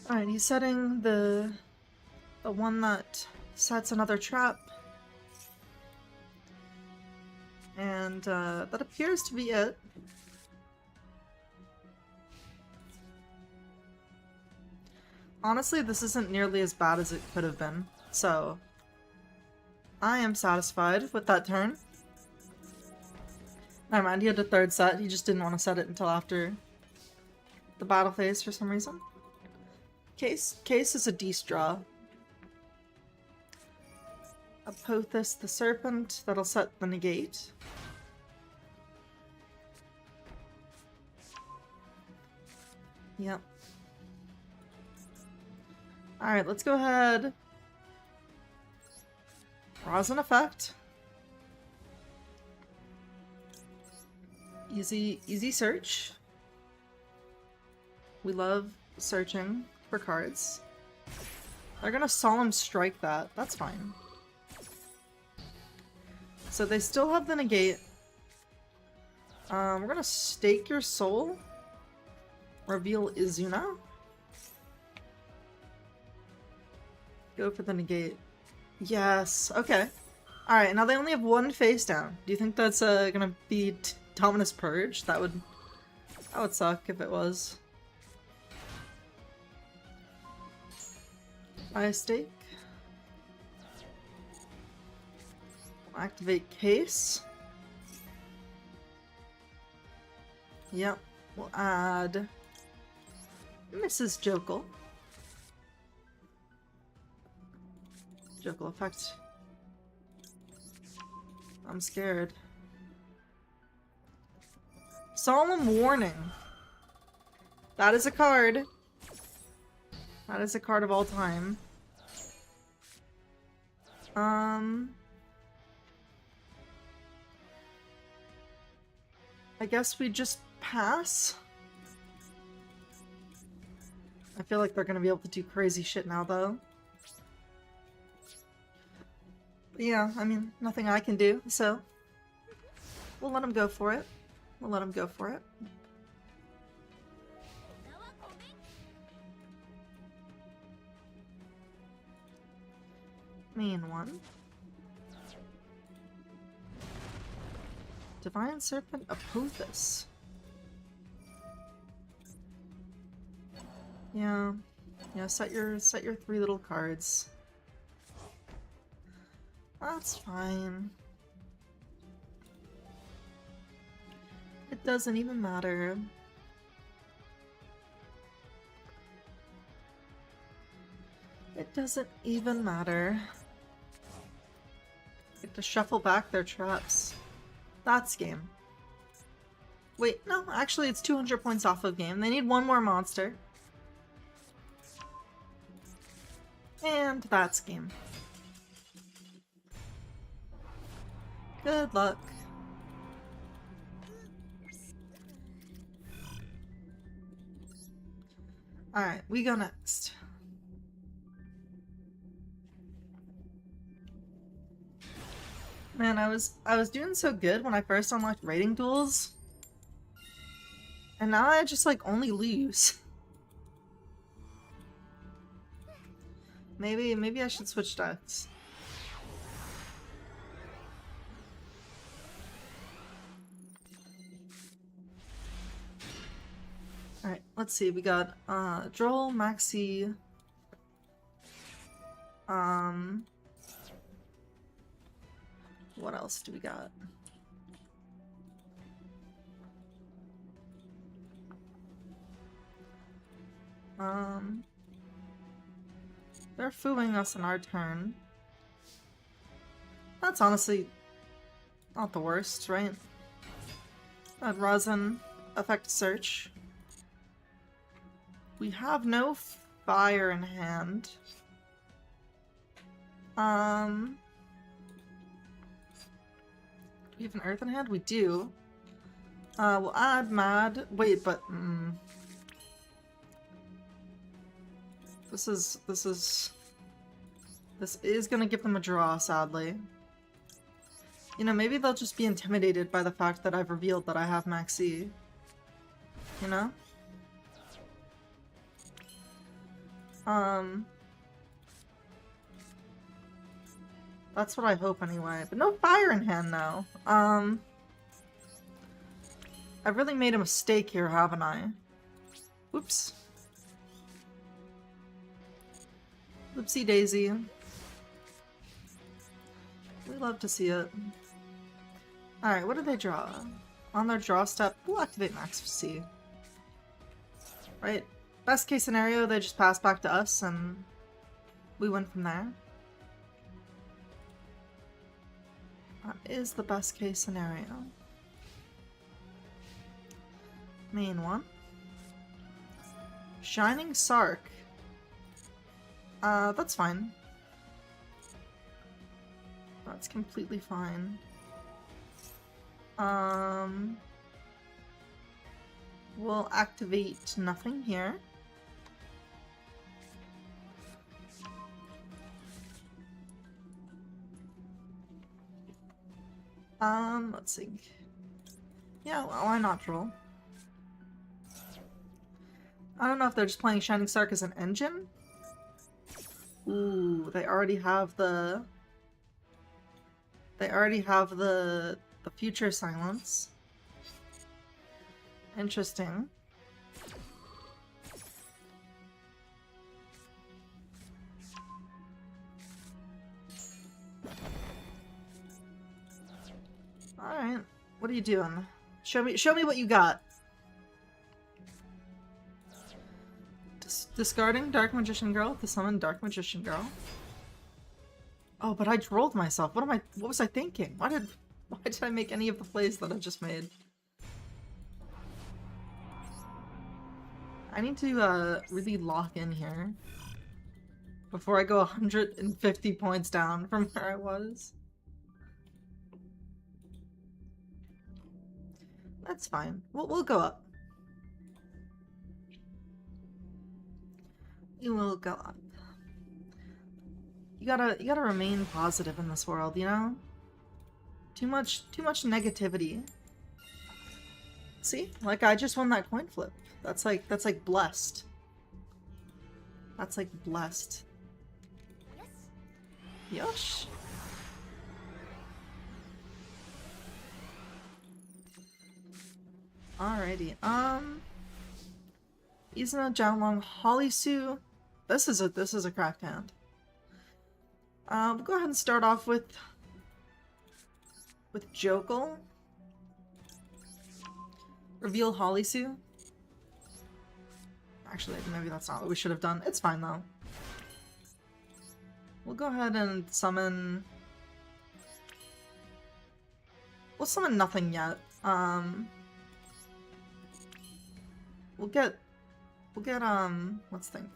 Alright, he's setting the one that sets another trap. And that appears to be it. Honestly, this isn't nearly as bad as it could have been, so I am satisfied with that turn. Never mind, he had a third set, he just didn't want to set it until after the battle phase for some reason. Case is a D-straw. Apophis the Serpent, that'll set the negate. Yep. Alright, let's go ahead. Rosin effect. Easy search. We love searching for cards. They're gonna Solemn Strike that. That's fine. So they still have the negate. We're gonna Stake Your Soul. Reveal Izuna. Go for the negate. Yes. Okay. Alright, now they only have one face down. Do you think that's gonna be Dominus Purge? That would suck if it was. I stake. Activate Case. Yep. We'll add Mrs. Jokel. Jokel effect. I'm scared. Solemn Warning. That is a card. That is a card of all time. I guess we just pass. I feel like they're gonna be able to do crazy shit now, though. But yeah, I mean, nothing I can do, so we'll let them go for it. We'll let them go for it. Main one. Divine Serpent Apophis. Yeah. Yeah, set your 3 little cards. That's fine. It doesn't even matter. It doesn't even matter. Get to shuffle back their traps. That's game. Wait, no, actually it's 200 points off of game. They need one more monster. And that's game. Good luck. Alright, we go next. Man, I was doing so good when I first unlocked rating duels. And now I just like only lose. Maybe I should switch decks. Alright, let's see. We got Droll, Maxi. What else do we got? They're fooling us in our turn. That's honestly not the worst, right? Rosin, effect search. We have no fire in hand. Do we have an earth in hand? We do. We'll add mad. Wait, but this is gonna give them a draw, sadly. You know, maybe they'll just be intimidated by the fact that I've revealed that I have Maxi. You know? That's what I hope anyway. But no fire in hand now. I've really made a mistake here, haven't I? Whoops. Whoopsie daisy. We love to see it. Alright, what did they draw? On their draw step, we'll activate Max C. Right? Best case scenario, they just pass back to us and we win from there. That is the best case scenario. Main one. Shining Sark. That's fine. That's completely fine. We'll activate nothing here. Let's see. Yeah, why not draw? I don't know if they're just playing Shining Sark as an engine. Ooh, they already have the... They already have the future silence. Interesting. Alright, what are you doing? Show me what you got. Discarding Dark Magician Girl to summon Dark Magician Girl. Oh, but I trolled myself. What was I thinking? Why did I make any of the plays that I just made? I need to really lock in here before I go 150 points down from where I was. That's fine. We'll go up. We will go up. You gotta remain positive in this world, you know? Too much negativity. See? Like, I just won that coin flip. That's like blessed. That's like blessed. Yosh. Alrighty. Izuna, Jiaolong, Holisu. This is a cracked hand. We'll go ahead and start off with Jokel. Reveal Holisu. Actually, maybe that's not what we should have done. It's fine though. We'll go ahead and summon... We'll summon nothing yet. We'll get, let's think.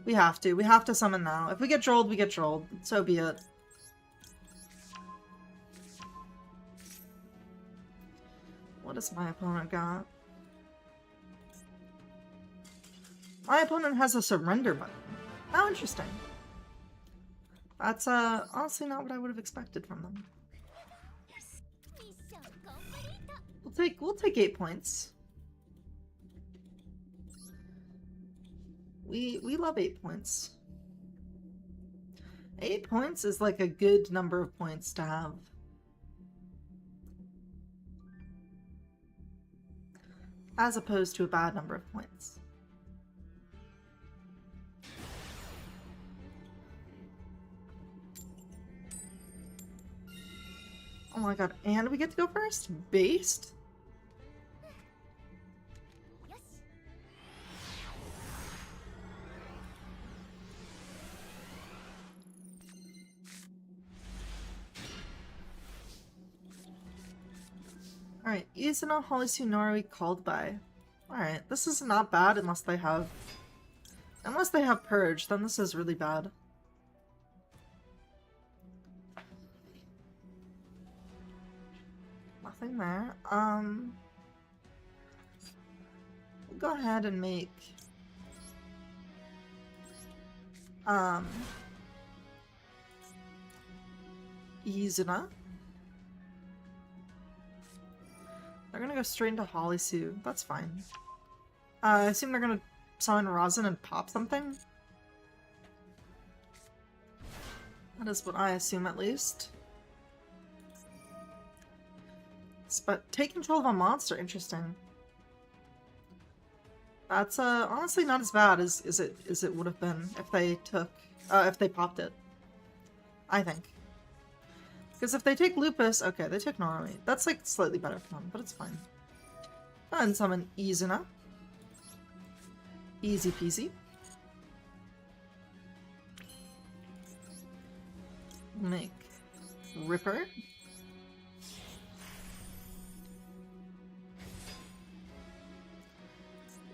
We have to summon now. If we get trolled, we get trolled. So be it. What does my opponent got? My opponent has a surrender button. How interesting. That's, honestly not what I would have expected from them. We'll take 8 points. We love 8 points. 8 points is like a good number of points to have. As opposed to a bad number of points. Oh my god, and we get to go first? Based? Alright, Izuna, Holisu, Norui, called by. Alright, this is not bad unless they have... Unless they have Purge, then this is really bad. Nothing there. We'll go ahead and make... Izuna. They're gonna go straight into Holisu. That's fine. I assume they're gonna summon Rosin and pop something? That is what I assume, at least. But take control of a monster, interesting. That's honestly not as bad as it would have been if they took if they popped it. I think. Because if they take Lupus, okay, they took Norami. That's like slightly better for them, but it's fine. And summon Izuna. Easy peasy. Make Ripper.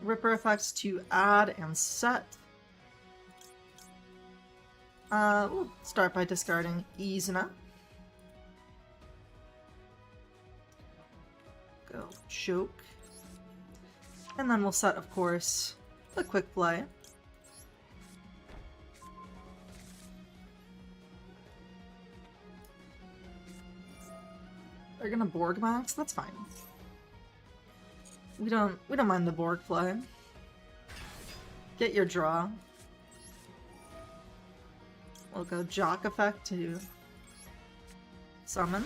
Ripper effects to add and set. We'll start by discarding Izuna. Go Choke. And then we'll set, of course, the Quick Play. They're gonna Borg Max? That's fine. We don't mind the Borg play. Get your draw. We'll go Jock effect to summon.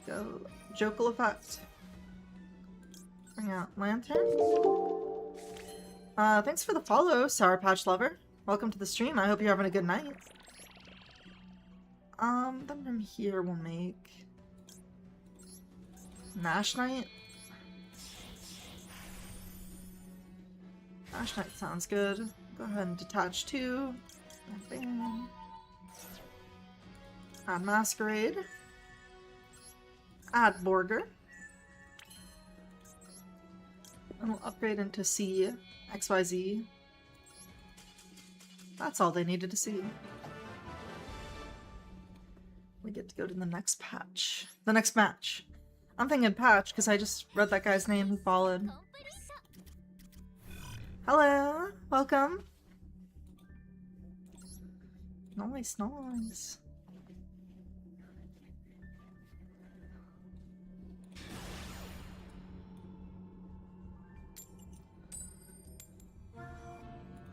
Go Jokel effect. Bring out Lantern. Thanks for the follow, Sour Patch Lover. Welcome to the stream. I hope you're having a good night. Then from here we'll make Nash Knight. Nash Knight sounds good. Go ahead and detach 2. Bam. Add Masquerade. Add Borger. And we'll upgrade into C, XYZ. That's all they needed to see. We get to go to the next patch. The next match. I'm thinking patch because I just read that guy's name who followed. Hello, welcome. Nice, nice.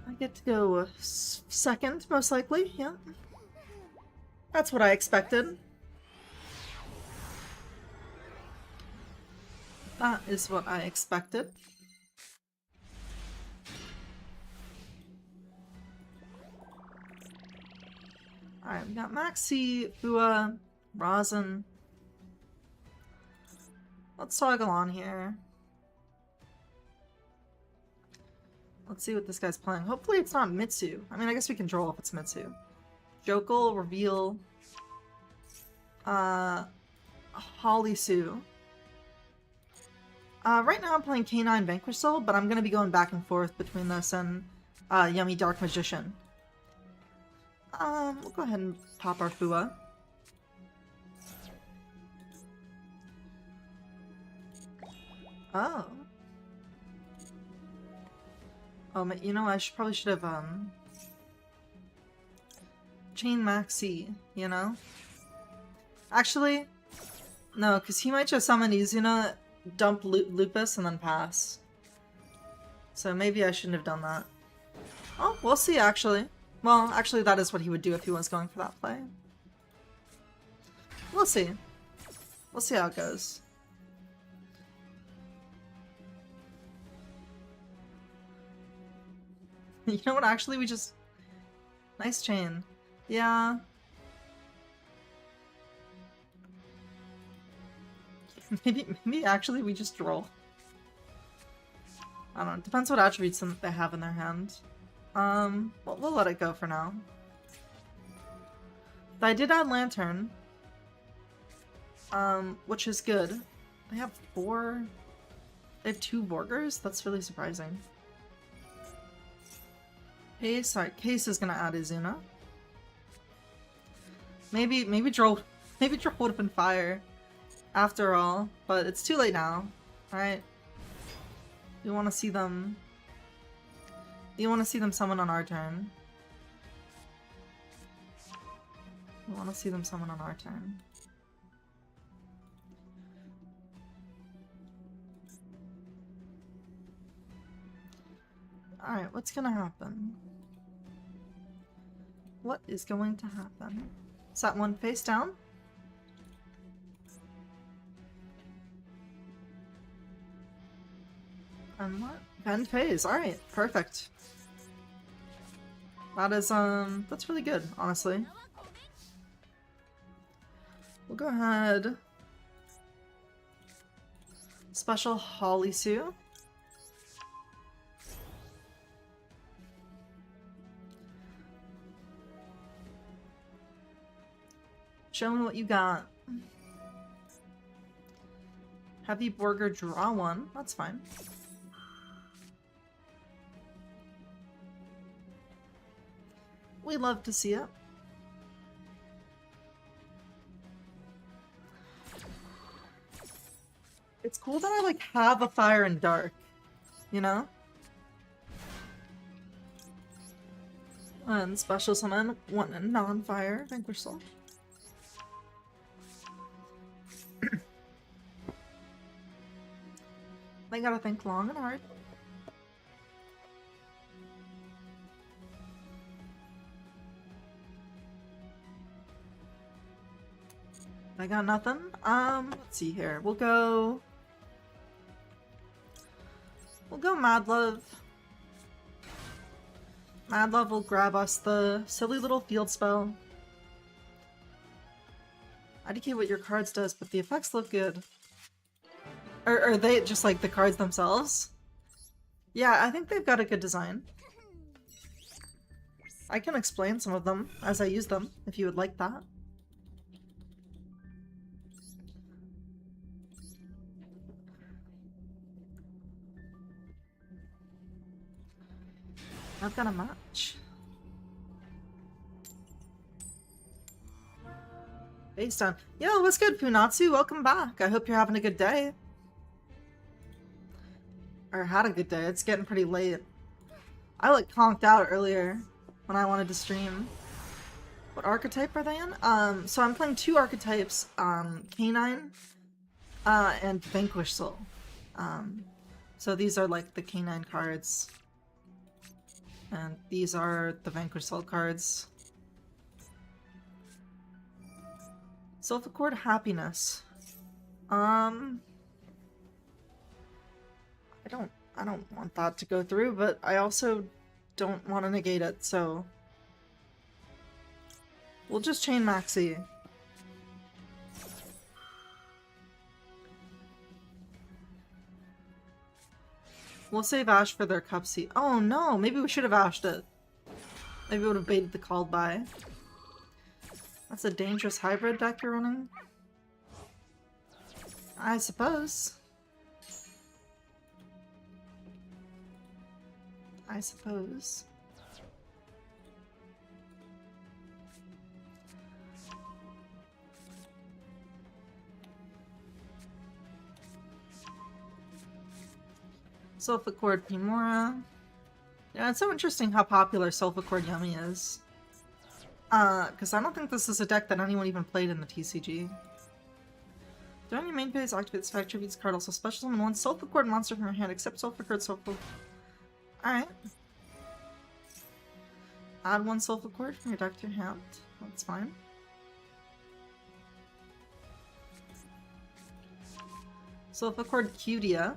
I get to go second, most likely, yeah. That's what I expected. That is what I expected. Alright, we got Maxi, Fua, Rosin. Let's toggle on here. Let's see what this guy's playing. Hopefully it's not Mitsu. I mean, I guess we can draw if it's Mitsu. Jokel, Reveal, Holly Sue. Right now I'm playing K9 Vanquish Soul, but I'm going to be going back and forth between this and Yummy Dark Magician. We'll go ahead and pop our Fua. Oh. Oh, you know, I probably should have, Chain Maxi, you know? Actually, no, because he might just summon Izuna, dump Lupus, and then pass. So maybe I shouldn't have done that. Oh, we'll see, actually. Well, actually, that is what he would do if he was going for that play. We'll see. We'll see how it goes. You know what, actually, we just... Nice chain. Yeah. Maybe actually we just roll. I don't know. It depends what attributes they have in their hand. We'll let it go for now. But I did add Lantern. Which is good. They have 4... They have 2 Borgers? That's really surprising. Case, sorry, Case is gonna add Izuna. Maybe draw would have been fire after all, but it's too late now, right? You want to see them. You want to see them summon on our turn. You want to see them summon on our turn. Alright, what's gonna happen? What is going to happen? Is that one face down? And what? Bend phase. Alright, perfect. That is, that's really good, honestly. We'll go ahead. Special Holly Sue. Show me what you got. Heavy Burger draw one. That's fine. We love to see it. It's cool that I like have a fire and dark, you know? And special summon one non-fire Vanquish Soul. They gotta think long and hard. I got nothing. Let's see here. We'll go Mad Love. Mad Love will grab us the silly little field spell. I indicate what your cards does, but the effects look good. Or are they just like the cards themselves? Yeah, I think they've got a good design. I can explain some of them as I use them, if you would like that. I've got a match. Based on. Yo, what's good, Funatsu? Welcome back. I hope you're having a good day. Or had a good day. It's getting pretty late. I like conked out earlier when I wanted to stream. What archetype are they in? So I'm playing two archetypes, K9 and Vanquish Soul. So these are like the K9 cards. And these are the Vanquish Soul cards. Self-Accord Happiness. I don't want that to go through, but I also don't want to negate it, so we'll just chain Maxi. We'll save Ash for their cup seat. Oh no, maybe we should have ashed it. Maybe we would have baited the called by. That's a dangerous hybrid deck you're running? I suppose. I suppose. Self-Accord Kimura. Yeah, it's so interesting how popular Self-Accord Yummy is. Because I don't think this is a deck that anyone even played in the TCG. During your main phase, activate this fact tributes card. Also special summon one Self-Accord monster from your hand, except Self-Accord Self-Accord. Alright. Add one Self-Accord from your deck to your hand. That's fine. Self-Accord Cutia.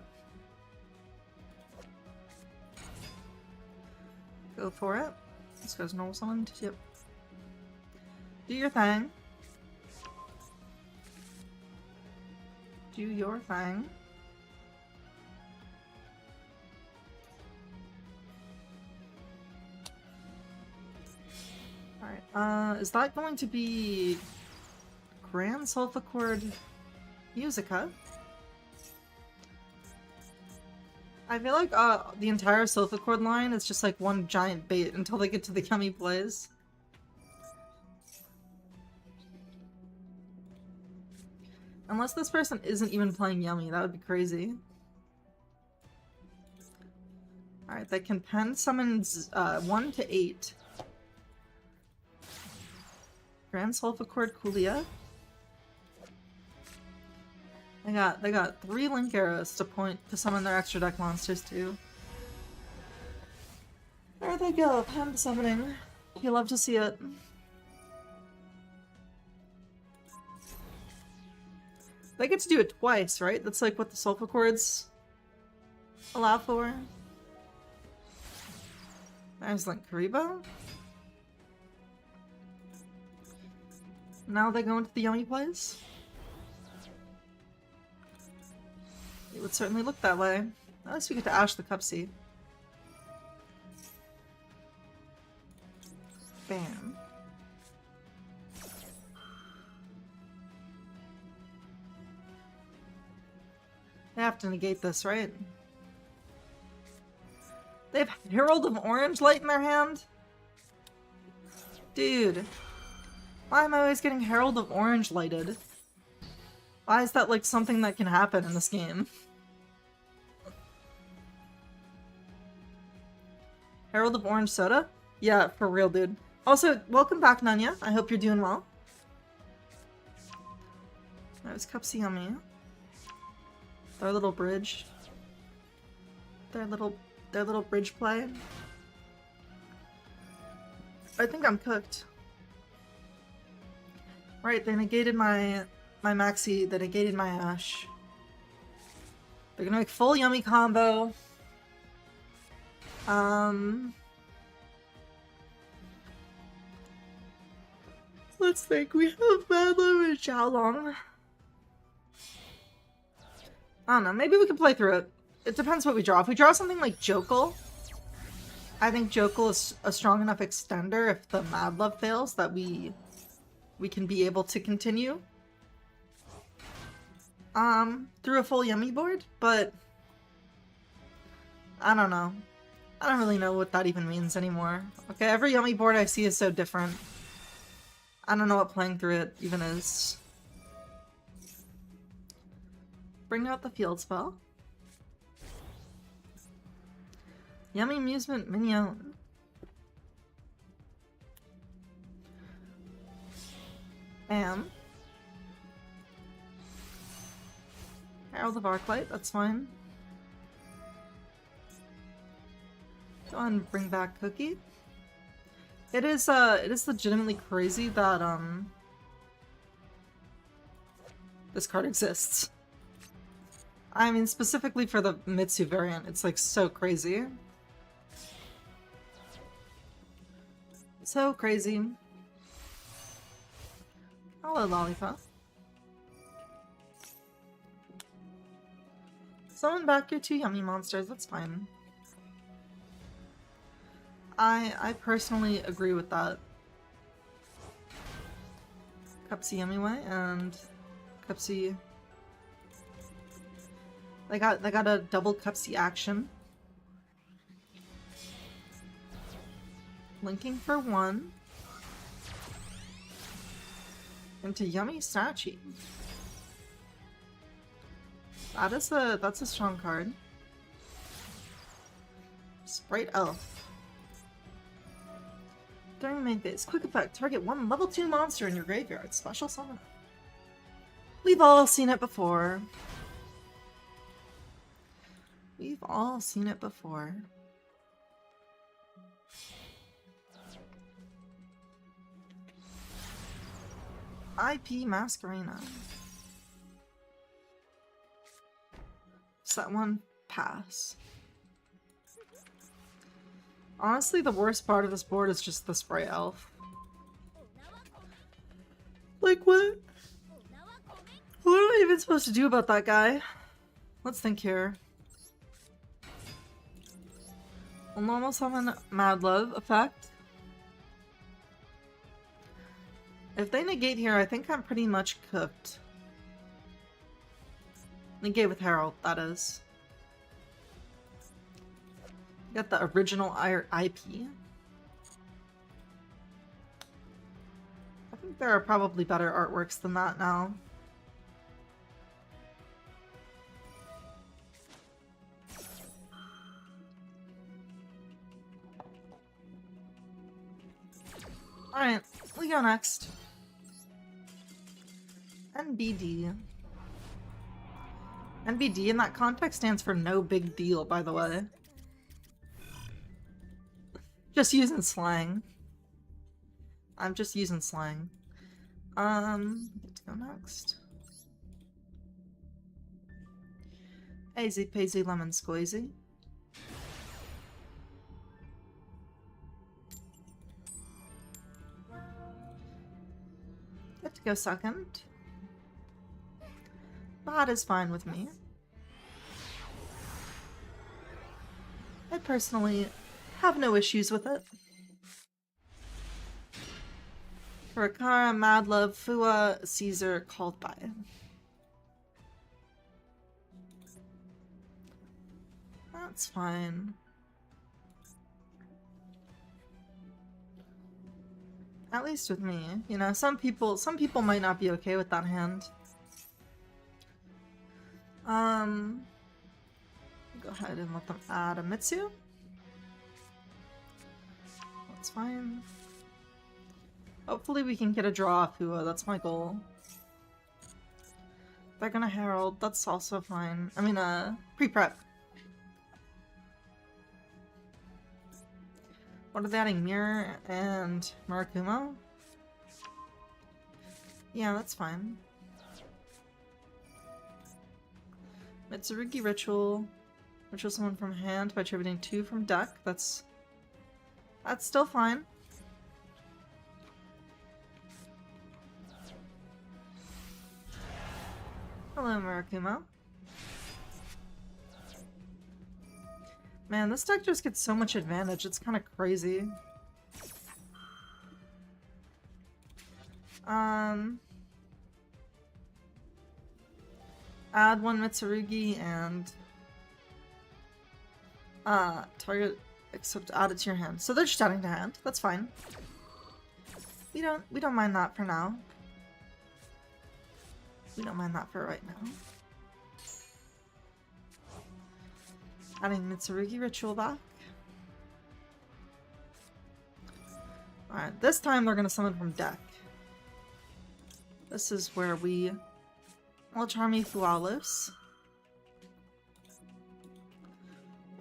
Go for it. This goes normal summon. Yep. Do your thing. Do your thing. Alright, is that going to be Grand Self-Accord Musica? I feel like the entire Self-Accord line is just like one giant bait until they get to the Yummy plays. Unless this person isn't even playing Yummy, that would be crazy. Alright, they can pen summons 1 to 8. Grand Self-Accord Kulia. They got 3 Link Arrows to summon their extra deck monsters too. There they go, hand summoning. You love to see it. They get to do it twice, right? That's like what the sulfur chords allow for. There's like Karibo. Now they go into the yummy place. It would certainly look that way. At least we get to Ash the Cupsy. Bam. They have to negate this, right? They have Herald of Orange Light in their hand? Dude. Why am I always getting Herald of Orange lighted? Why is that like something that can happen in this game? Herald of Orange Soda? Yeah, for real, dude. Also, welcome back, Nanya. I hope you're doing well. That was Cupsy Yummy. Their little bridge. Their little bridge play. I think I'm cooked. Right, they negated my Maxi, they negated my Ash. They're gonna make full yummy combo. Let's think. We have Mad Love and Xiaolong. I don't know. Maybe we can play through it. It depends what we draw. If we draw something like Jokel, I think Jokel is a strong enough extender if the Mad Love fails that we can be able to continue through a full yummy board, but I don't know. I don't really know what that even means anymore. Okay, every yummy board I see is so different. I don't know what playing through it even is. Bring out the field spell. Yummy Amusement Minion. Bam. Herald of Arclight, that's fine. Go ahead and bring back Cookie. It is legitimately crazy that this card exists. I mean, specifically for the Mitsu variant, it's like so crazy. So crazy. Hello, Lollipop. Summon back your two yummy monsters, that's fine. I personally agree with that. Cupsy Yummy Way and Cupsy. They got a double Cupsy action. Linking for one. Into Yummy Sachi. That's a strong card. Sprite Elf. During main phase, quick effect, target one level 2 monster in your graveyard. Special summon. We've all seen it before. We've all seen it before. IP Masquerena. Set one, pass. Honestly, the worst part of this board is just the Sprite Elf. Like, what? What am I even supposed to do about that guy? Let's think here. We'll normal summon Mad Love effect. If they negate here, I think I'm pretty much cooked. Negate with Herald, that is. Got the original IP. I think there are probably better artworks than that now. Alright, we go next. NBD. NBD in that context stands for no big deal, by the way. Just using slang. I'm just using slang. Let's go next. Easy peasy lemon squeezy. Get to go second. That is fine with me. I personally have no issues with it. For Akara, Madlove, Fua, Caesar, called by. That's fine. At least with me. You know, some people might not be okay with that hand. Go ahead and let them add a Mitsu. That's fine. Hopefully we can get a draw off Fua, that's my goal. They're gonna Herald, that's also fine. I mean, pre-prep. What are they adding? Mirror and Murakumo? Yeah, that's fine. Mitsurugi Ritual. Ritual someone from hand by attributing 2 from deck. That's still fine. Hello, Murakumo. Man, this deck just gets so much advantage, it's kind of crazy. Add 1 Mitsurugi and target except add it to your hand. So they're just adding to hand. That's fine. We don't mind that for now. We don't mind that for right now. Adding Mitsurugi Ritual back. Alright, this time they're gonna summon from deck. This is where we will Charmy Flawless.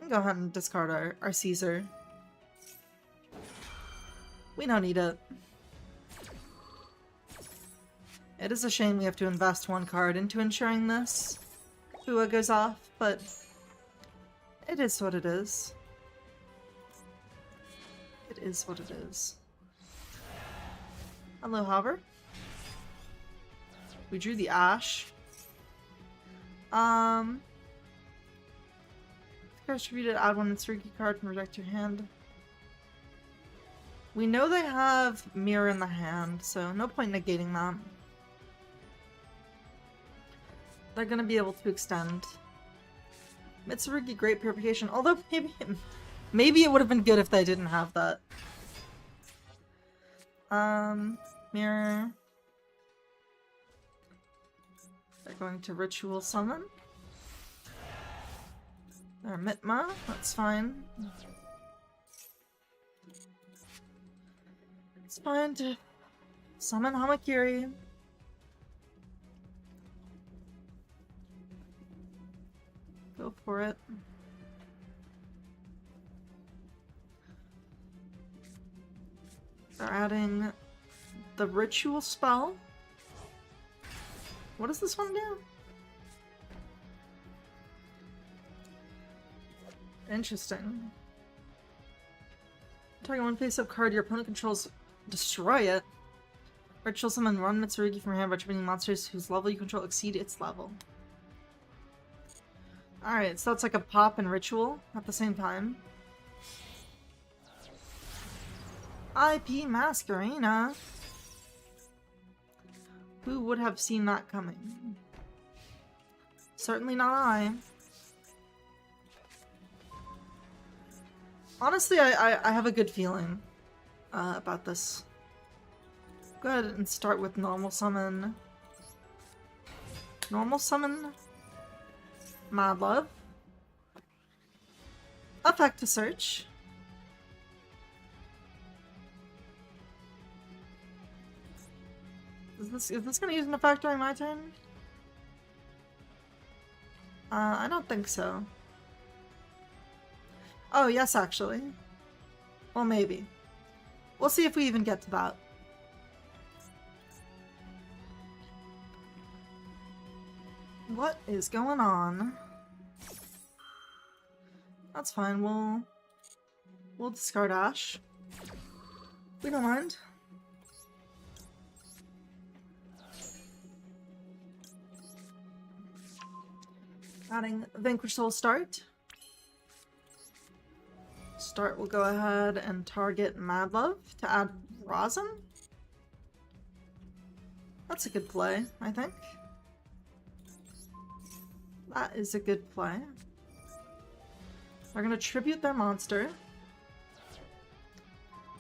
And go ahead and discard our Caesar. We don't need it. It is a shame we have to invest 1 card into ensuring this Fua goes off, but it is what it is. It is what it is. Hello, Hopper. We drew the Ash. Distributed, add 1 Mitsurugi card and reject your hand. We know they have Mirror in the hand, so no point negating that. They're gonna be able to extend. Mitsurugi Great Purification, although maybe it would have been good if they didn't have that. Mirror. They're going to Ritual Summon. They're Mitma, that's fine. It's fine to summon Hamakiri. Go for it. They're adding the Ritual spell. What does this one do? Interesting. Target 1 face-up card your opponent controls, destroy it. Ritual summon 1 Mitsurugi from your hand by attributing monsters whose level you control exceed its level. Alright, so that's like a pop and Ritual at the same time. IP Masquerena. Who would have seen that coming? Certainly not I. Honestly, I have a good feeling about this. Go ahead and start with normal summon. Normal summon Madlove. Effect to search. Is this gonna use an effect during my turn? I don't think so. Oh, yes, actually. Well, maybe. We'll see if we even get to that. What is going on? That's fine, we'll discard Ash. We don't mind. Adding Vanquish Soul start. Start will go ahead and target Mad Love to add Rosin. That's a good play, I think. That is a good play. We're gonna tribute their monster.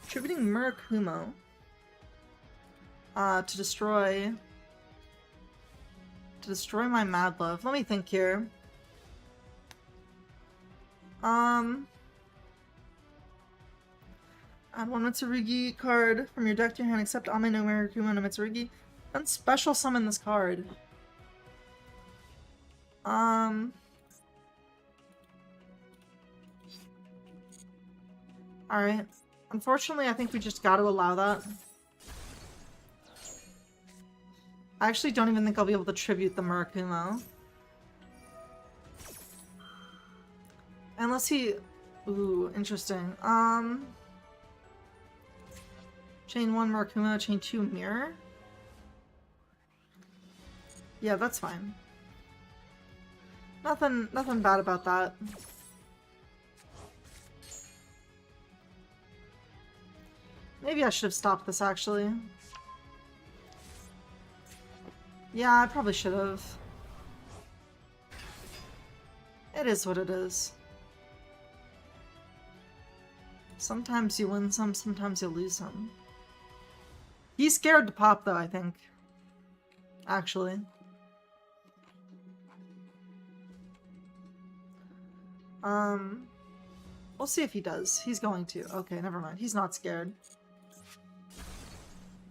Tributing Murakumo to destroy my Mad Love. Let me think here. Add one Mitsurugi card from your deck to your hand, except Ame no Murakumo no Mitsurugi. Then special summon this card. Alright. Unfortunately, I think we just gotta allow that. I actually don't even think I'll be able to tribute the Murakumo. Unless he... Ooh, interesting. Chain 1 Murakumo, chain 2 Mirror? Yeah, that's fine. Nothing bad about that. Maybe I should have stopped this, actually. Yeah, I probably should have. It is what it is. Sometimes you win some, sometimes you lose some. He's scared to pop, though, I think. Actually. We'll see if he does. He's going to. Okay, never mind. He's not scared.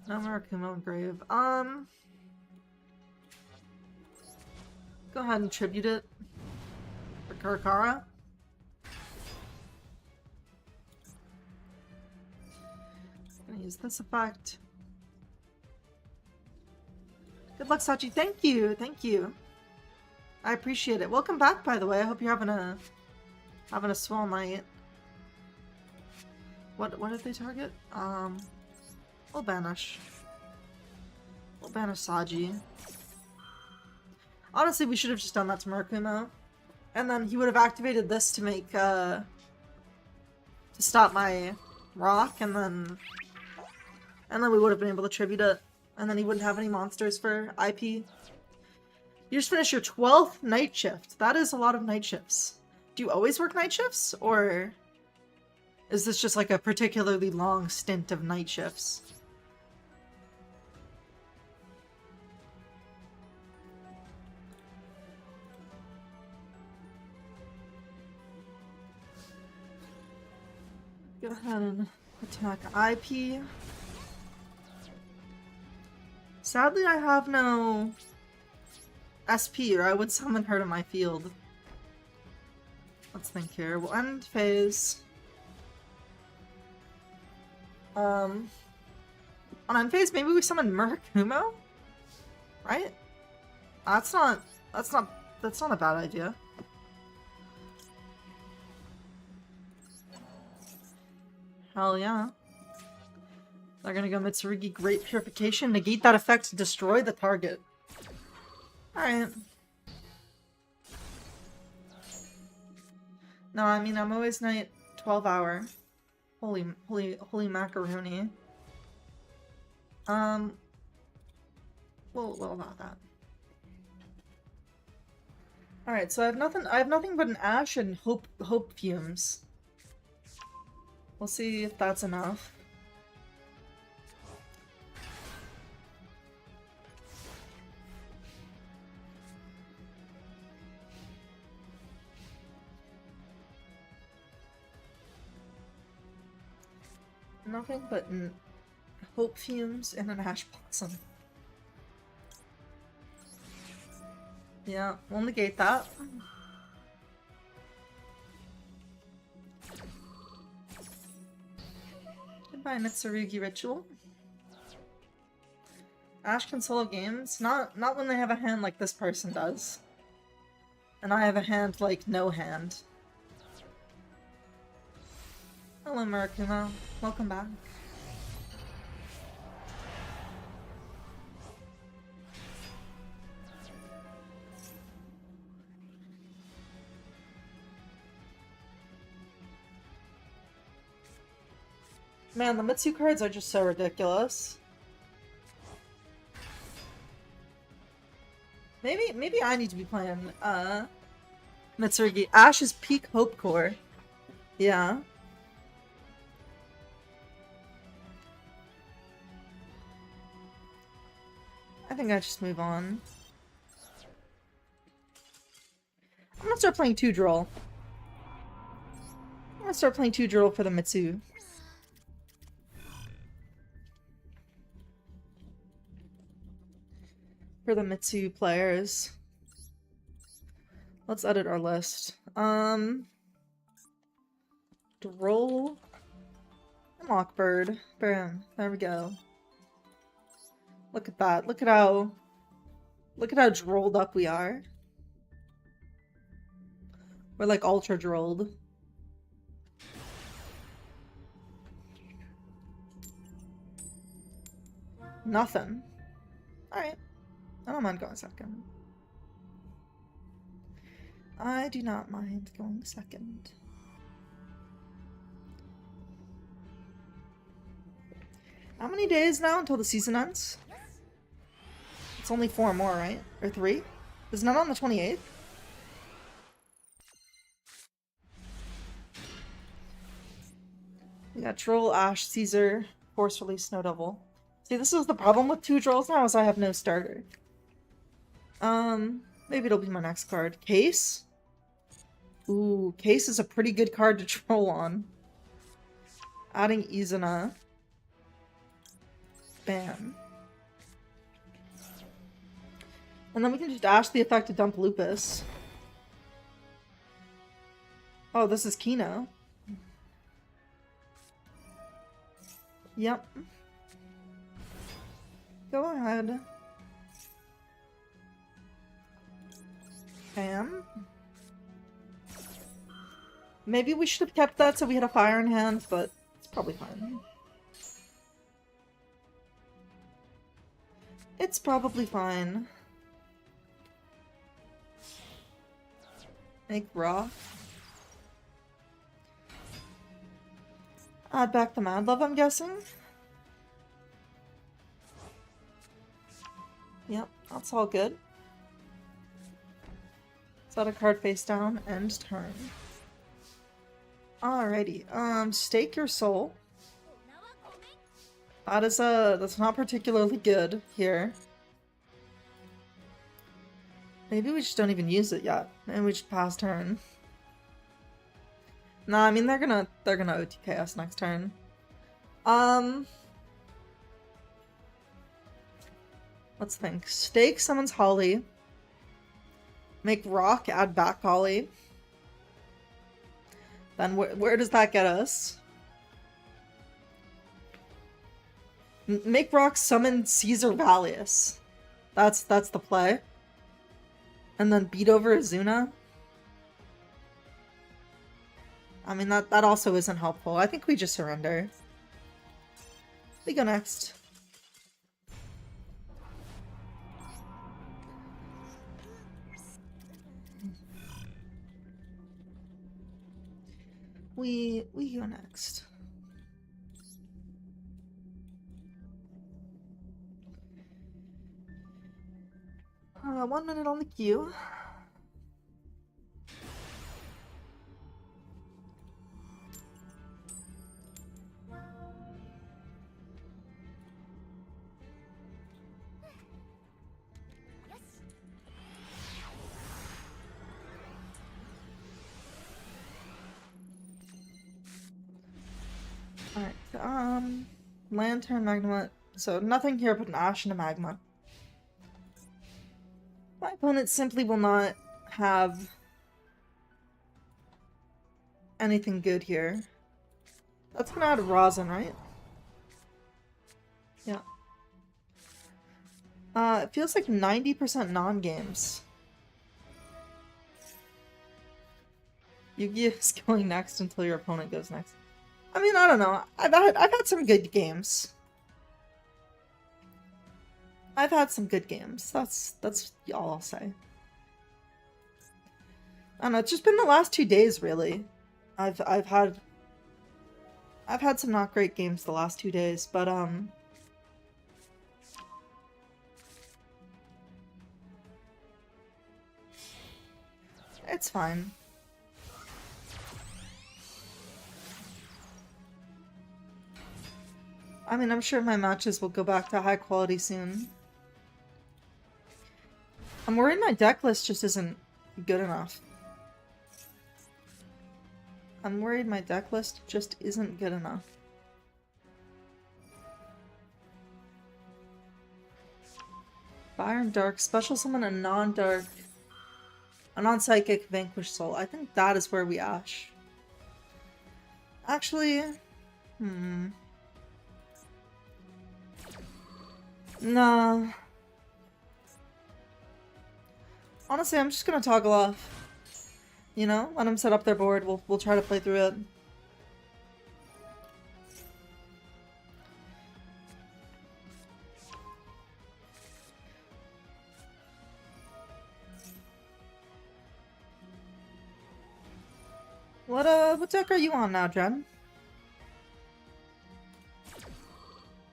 No Murakumo Grave. Go ahead and tribute it for Karakara. Gonna use this effect. Good luck, Sachi. Thank you. Thank you. I appreciate it. Welcome back, by the way. I hope you're having a swell night. What did they target? We'll banish. We'll banish Saji. Honestly, we should have just done that to Murakumo. And then he would have activated this to make, to stop my rock, and then we would have been able to tribute it. And then he wouldn't have any monsters for IP. You just finished your 12th night shift. That is a lot of night shifts. Do you always work night shifts? Or is this just like a particularly long stint of night shifts? Go ahead and attack IP. Sadly, I have no SP, or I would summon her to my field. Let's think here. We'll end phase. On end phase, maybe we summon Murakumo? Right? That's not a bad idea. Hell yeah. They're gonna go Mitsurugi Great Purification, negate that effect, destroy the target. Alright. No, I mean, I'm always night 12 hour. Holy macaroni. Well, about that. Alright, so I have nothing but an Ash and hope fumes. We'll see if that's enough. Nothing but hope fumes and an ash blossom. Yeah, we'll negate that. Goodbye, Mitsurugi Ritual. Ash can solo games? Not when they have a hand like this person does. And I have a hand like no hand. Hello, Murakuma. Welcome back. Man, the Mitsu cards are just so ridiculous. Maybe I need to be playing Mitsurugi. Ash's Peak Hope Core. Yeah. I think I just move on. I'm gonna start playing 2 Droll. I'm gonna start playing 2 Droll for the Mitsu. For the Mitsu players. Let's edit our list. Droll. And Lockbird. Boom. There we go. Look at that. Look at how drolled up we are. We're like ultra drolled. Nothing. Alright. I don't mind going second. I do not mind going second. How many days now until the season ends? It's only 4 more, right? Or 3? Isn't it on the 28th? We got Troll, Ash, Caesar, Force Release, Snow Devil. See, this is the problem with 2 Trolls now, is I have no starter. Maybe it'll be my next card. Case? Ooh, Case is a pretty good card to troll on. Adding Izuna. Bam. And then we can just dash the effect to dump Lupus. Oh, this is Kino. Yep. Go ahead. Bam. Maybe we should have kept that so we had a fire in hand, but it's probably fine. It's probably fine. Make rock. Add back the Mad Love, I'm guessing? Yep, that's all good. Set a card face down, end turn. Alrighty, stake your soul. That's not particularly good here. Maybe we just don't even use it yet, and we just pass turn. Nah, I mean they're gonna OTK us next turn. Let's think. Stake summons Holly. Make rock, add back Holly. Then where does that get us? Make rock summon Caesar Valius. That's the play. And then beat over Izuna. I mean that also isn't helpful. I think we just surrender. We go next. We go next. 1 minute on the queue. Alright, Lantern, Magma. So nothing here but an Ash and a Magma. My opponent simply will not have anything good here. That's gonna add Rosin, right? Yeah. It feels like 90% non-games. Yu-Gi-Oh is going next until your opponent goes next. I mean, I don't know. I've had some good games. I've had some good games. That's all I'll say. I don't know. It's just been the last 2 days, really. I've had some not great games the last 2 days, but it's fine. I mean, I'm sure my matches will go back to high quality soon. I'm worried my deck list just isn't good enough. I'm worried my deck list just isn't good enough. Fire and Dark, special summon a non-dark, a non-psychic Vanquish Soul. I think that is where we Ash. Actually, nah. Honestly, I'm just gonna toggle off. You know, let them set up their board. We'll try to play through it. What deck are you on now, Jen?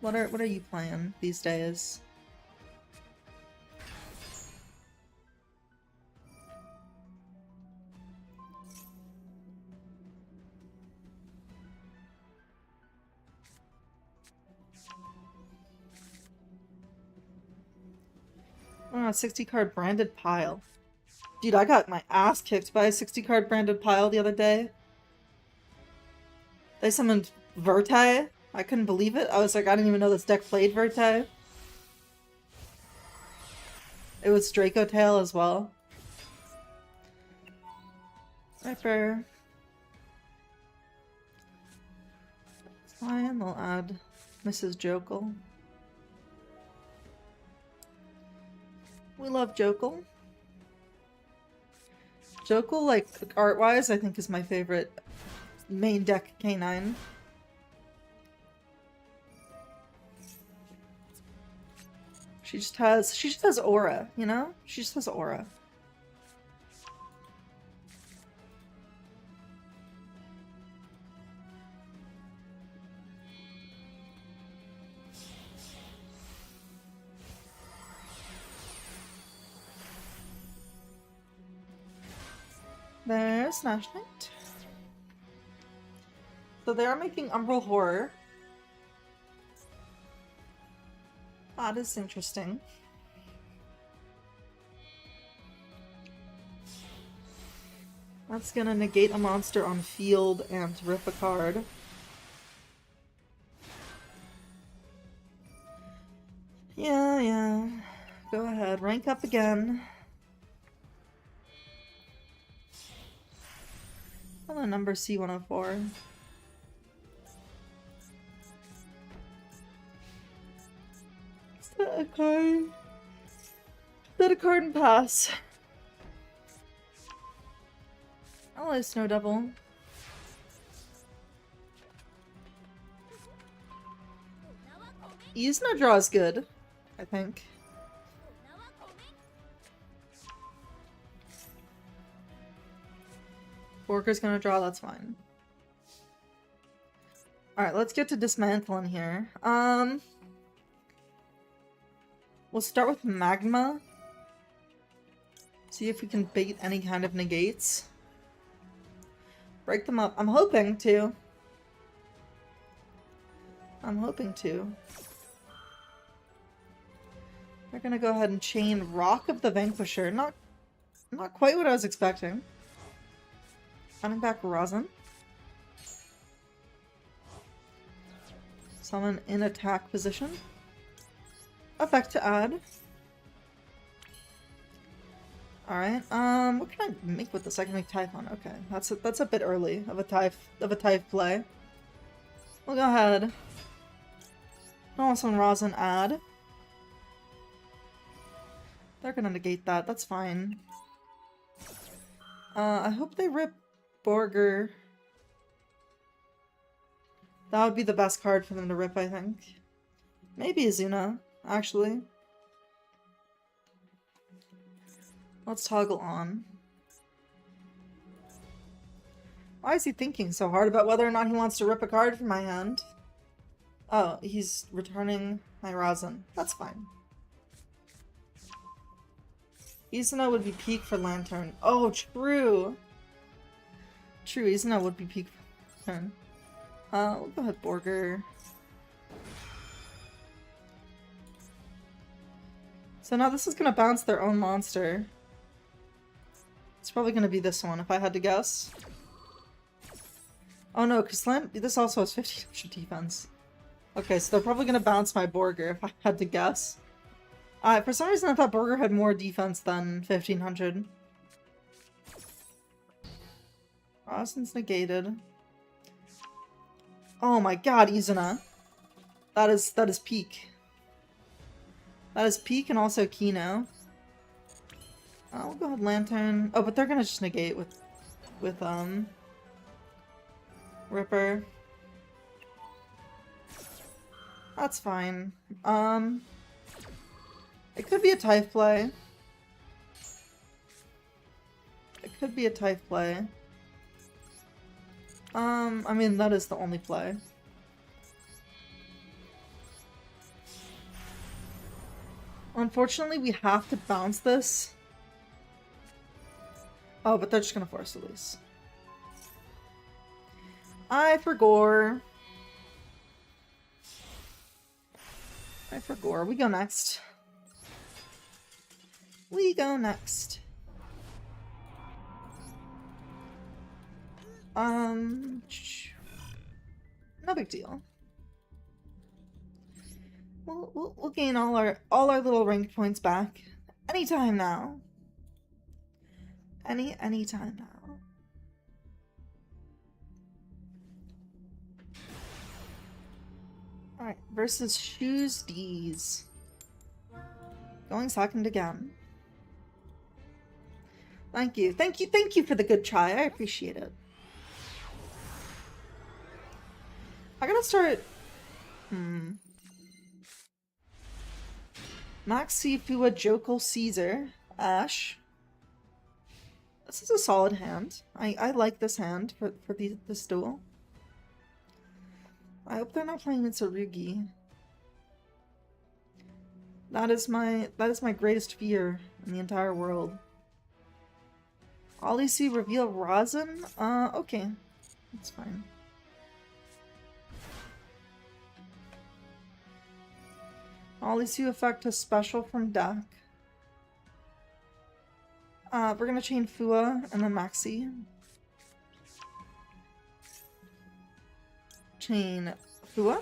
What are you playing these days? Oh, a 60 card branded pile. Dude, I got my ass kicked by a 60 card branded pile the other day. They summoned Vertai. I couldn't believe it. I was like, I didn't even know this deck played Vertai. It was Draco Tail as well. Viper. Fine, we'll add Mrs. Jokel. We love Jokel. Jokel, like, art-wise, I think is my favorite main deck K9. She just has aura, you know? She just has aura. There's Snash Knight. So they are making Umbral Horror. That is interesting. That's gonna negate a monster on field and rip a card. Yeah. Go ahead, rank up again. Hello, number C104. Is that a card? Is that a card and pass? I'll let Snow Devil. Use no draw is good, I think. Borker's gonna draw, that's fine. Alright, let's get to dismantling here. We'll start with Magma. See if we can bait any kind of negates. Break them up. I'm hoping to. We're gonna go ahead and chain Rock of the Vanquisher. Not quite what I was expecting. Running back Rosin. Summon in attack position. Effect to add. Alright, what can I make with this? I can make Typhon. Okay, that's a bit early of a Typh play. We'll go ahead. Oh, someone Rosin add. They're gonna negate that. That's fine. I hope they rip Borger. That would be the best card for them to rip, I think. Maybe Azuna, actually. Let's toggle on. Why is he thinking so hard about whether or not he wants to rip a card from my hand? Oh, he's returning my Rosin. That's fine. Izuna would be peak for Lantern. Oh, true! True, Izuna would be peak for Lantern. We'll go ahead, Borger. So now this is gonna bounce their own monster. It's probably gonna be this one, if I had to guess. Oh no, because this also has 1500 defense. Okay, so they're probably gonna bounce my Borger, if I had to guess. For some reason I thought Borger had more defense than 1500. Rosin's negated. Oh my god, Izuna. That is peak. That is peak and also Kino. We'll go ahead Lantern. Oh, but they're gonna just negate with Ripper. That's fine. It could be a Typh play. It could be a Typh play. I mean, that is the only play. Unfortunately, we have to bounce this. Oh, but they're just gonna force release. I forgot. We go next. We go next. No big deal. We'll gain all our little ranked points back anytime now. Anytime now. All right, versus Shoes D's. Going second again. Thank you for the good try. I appreciate it. I gotta start. Maxi, Fua, Jokal, Caesar, Ash. This is a solid hand. I like this hand for this duel. I hope they're not playing Mitsurugi. That is my greatest fear in the entire world. Olisu reveal Rosin? Okay. That's fine. Olisu effect a special from deck. We're gonna chain Fua and then Maxi. Chain Fua.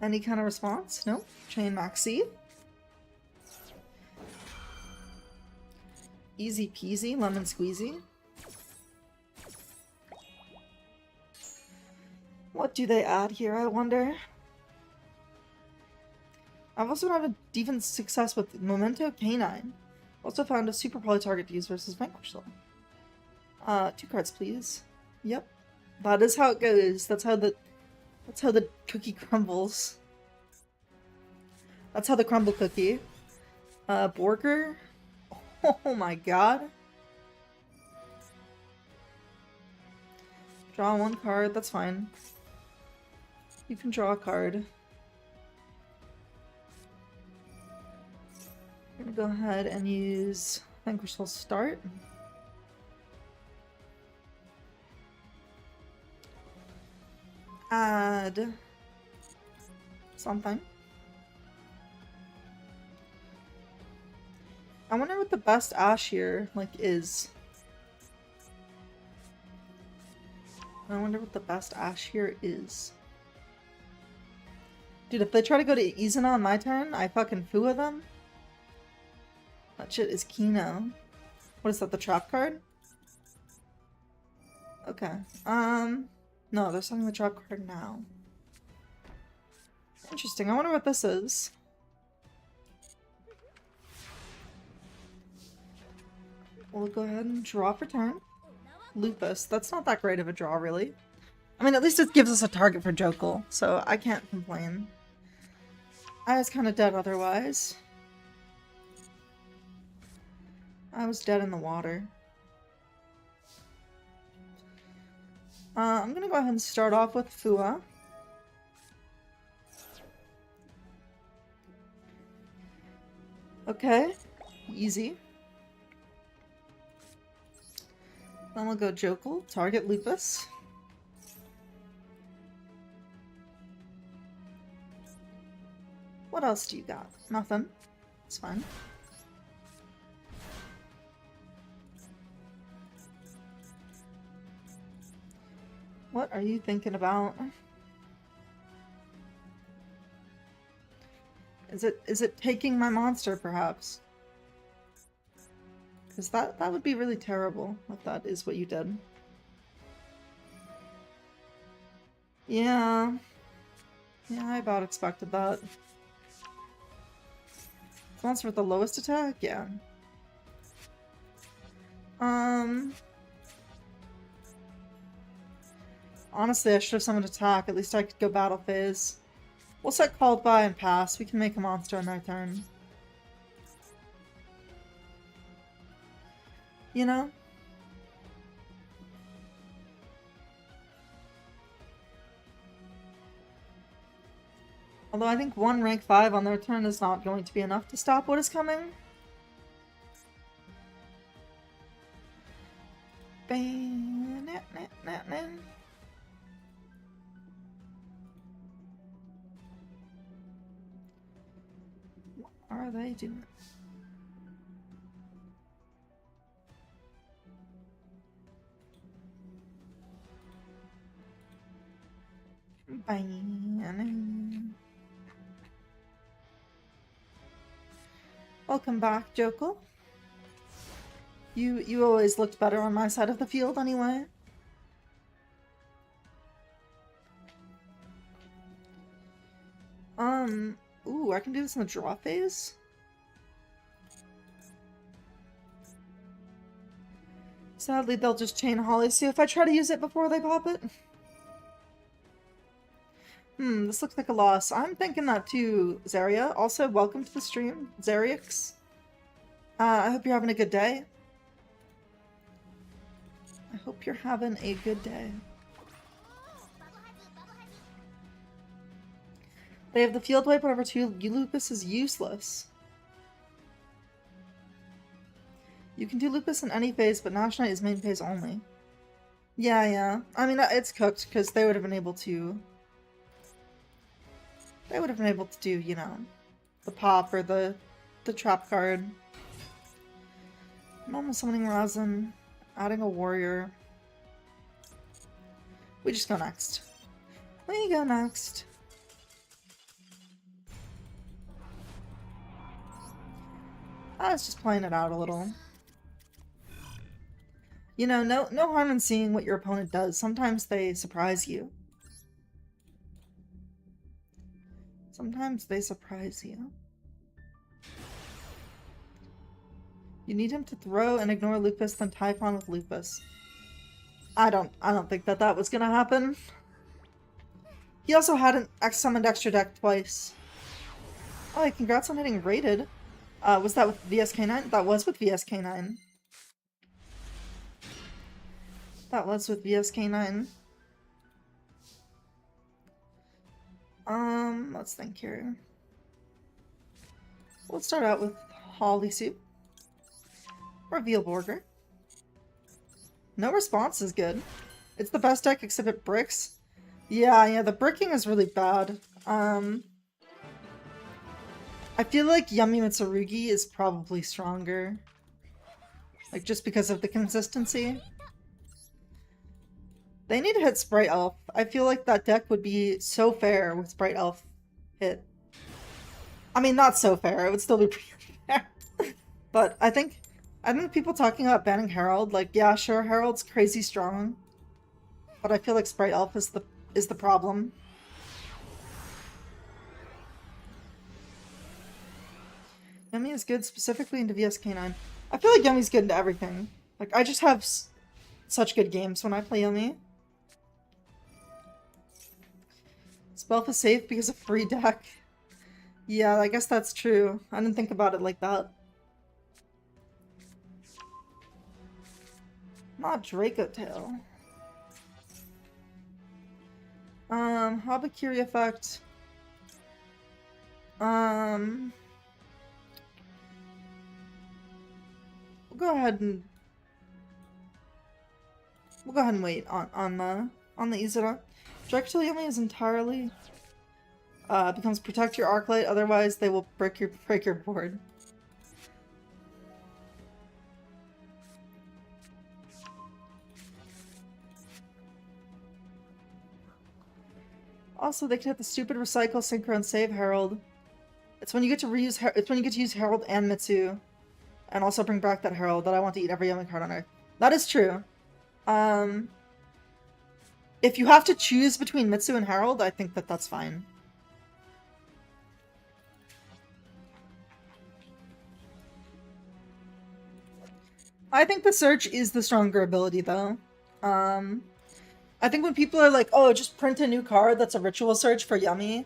Any kind of response? Nope. Chain Maxi. Easy peasy, lemon squeezy. What do they add here, I wonder? I've also had a decent success with Memento K9. Also found a super poly target to use versus Vanquish Soul. 2 cards, please. Yep. That is how it goes. That's how the cookie crumbles. That's how the crumble cookie. Borger? Oh my god. Draw 1 card, that's fine. You can draw a card. I'm gonna go ahead and use Vanquish Soul Start. Add something. I wonder what the best Ash here, like, is. I wonder what the best Ash here is. Dude, if they try to go to Izuna on my turn, I fucking Fua them. That shit is Kino. What is that, the trap card? Okay. No, they're selling the trap card now. Interesting. I wonder what this is. We'll go ahead and draw for turn. Lupus. That's not that great of a draw, really. I mean, at least it gives us a target for Jokul, so I can't complain. I was kind of dead otherwise. I was dead in the water. I'm gonna go ahead and start off with Fua. Okay, easy. Then we'll go Jokul, target Lupus. What else do you got? Nothing. It's fine. What are you thinking about? Is it taking my monster, perhaps? Because that would be really terrible if that is what you did. Yeah. Yeah, I about expected that. Monster with the lowest attack? Yeah. Honestly, I should have summoned attack. At least I could go battle phase. We'll set called by and pass. We can make a monster on their turn. You know? Although I think one rank 5 on their turn is not going to be enough to stop what is coming. What are they doing? Welcome back, Jokul. You always looked better on my side of the field anyway. Ooh, I can do this in the draw phase? Sadly, they'll just chain Holly, so if I try to use it before they pop it. This looks like a loss. I'm thinking that too, Zaria. Also, welcome to the stream, Zariax. I hope you're having a good day. I hope you're having a good day. They have the field wipe over 2. Lupus is useless. You can do Lupus in any phase, but Nash Knight is main phase only. Yeah. I mean, it's cooked, because they would have been able to... They would have been able to do, you know, the pop or the trap card. Normal summoning Rosin, adding a warrior. We just go next. We go next. I was just playing it out a little. You know, no harm in seeing what your opponent does. Sometimes they surprise you. Sometimes they surprise you. You need him to throw and ignore Lupus, then Typhon with Lupus. I don't think that was gonna happen. He also hadn't summoned extra deck twice. Oh, hey, congrats on hitting rated. Was that with VSK9? That was with VSK9. That was with VSK9. Let's think here. Let's start out with Holly Soup. Reveal Borger. No response is good. It's the best deck except it bricks. Yeah, the bricking is really bad. I feel like Yummy Mitsurugi is probably stronger. Like, just because of the consistency. They need to hit Sprite Elf. I feel like that deck would be so fair with Sprite Elf hit. I mean, not so fair. It would still be pretty fair. But I think people talking about banning Herald, like, yeah, sure, Herald's crazy strong. But I feel like Sprite Elf is the problem. Yummy is good specifically into VSK9. I feel like Yummy's good into everything. Like, I just have such good games when I play Yummy. Spelf is safe because of free deck. Yeah, I guess that's true. I didn't think about it like that. Not Draco Tail. Habakiri effect. We'll go ahead and wait on the Izuna. Draco Tail Yummy is entirely becomes protect your Arclight, otherwise they will break your board. Also, they can hit the stupid recycle, synchro, and save Herald. It's when you get to reuse. It's when you get to use Herald and Mitsu, and also bring back that Herald that I want to eat every Yummy card on Earth. That is true. If you have to choose between Mitsu and Herald, I think that's fine. I think the search is the stronger ability, though. I think when people are like, oh, just print a new card that's a ritual search for Yummy,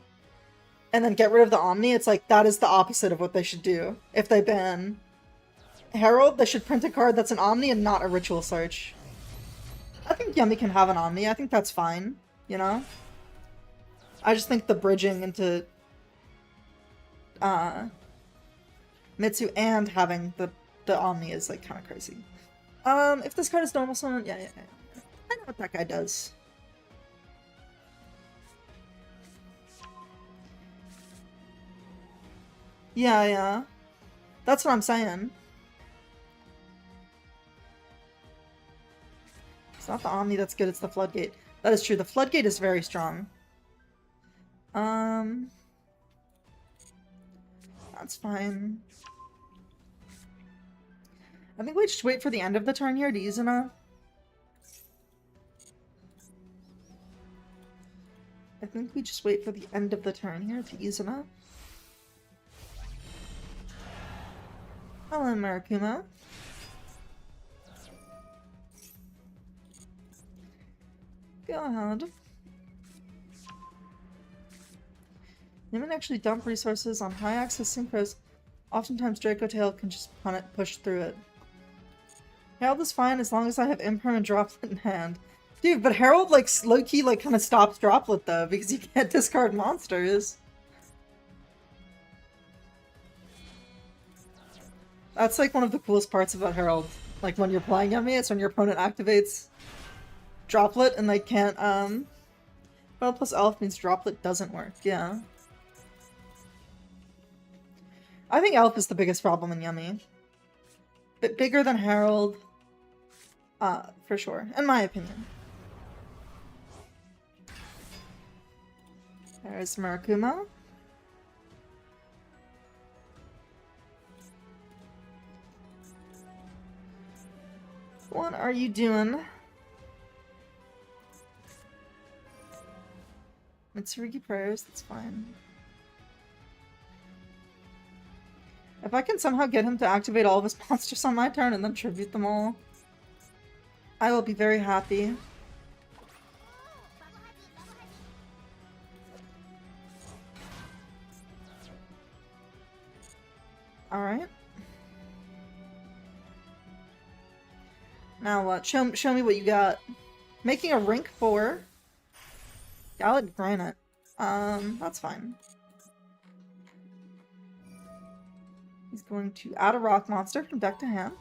and then get rid of the Omni, it's like, that is the opposite of what they should do. If they ban Herald, they should print a card that's an Omni and not a ritual search. I think Yummy can have an Omni, I think that's fine, you know? I just think the bridging into Mitsu and having the Omni is like kind of crazy. If this card is normal summon, yeah. I know what that guy does. Yeah. That's what I'm saying. It's not the Omni that's good, it's the Floodgate. That is true, the Floodgate is very strong. That's fine. I think we just wait for the end of the turn here to Izuna. I think we just wait for the end of the turn here to Izuna. Hello, Marakuma. Go ahead. You can actually dump resources on high access synchros. Oftentimes Draco Tail can just push through it. Herald is fine as long as I have Imperm and Droplet in hand. Dude, but Herald, like, low-key, like, kind of stops Droplet, though, because you can't discard monsters. That's, like, one of the coolest parts about Herald. Like, when you're playing Yummy, it's when your opponent activates Droplet, and they can't, well, plus Elf means Droplet doesn't work, yeah. I think Elf is the biggest problem in Yummy. Bit bigger than Herald, for sure, in my opinion. There's Marakuma. What are you doing? Mitsurugi prayers, that's fine. If I can somehow get him to activate all of his monsters on my turn and then tribute them all, I will be very happy. Alright. Now what? Show me what you got. Making a Rink 4. Gallet Granite. That's fine. He's going to add a rock monster from deck to hand.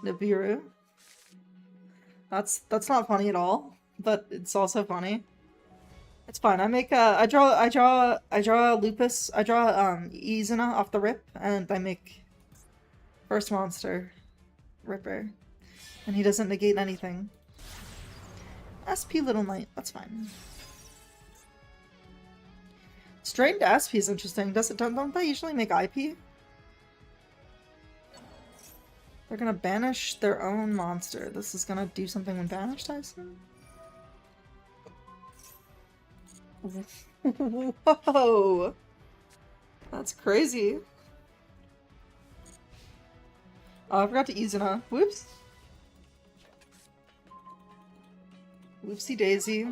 Nibiru. That's not funny at all, but it's also funny. It's fine. I make I draw Lupus. I draw Izuna off the rip, and I make first monster Ripper, and he doesn't negate anything. SP Little Knight. That's fine. Straight into SP is interesting. Don't they usually make IP? They're gonna banish their own monster. This is gonna do something when banished, I assume? Whoa! That's crazy. Oh, I forgot to ease it, huh? Whoops. Whoopsie daisy.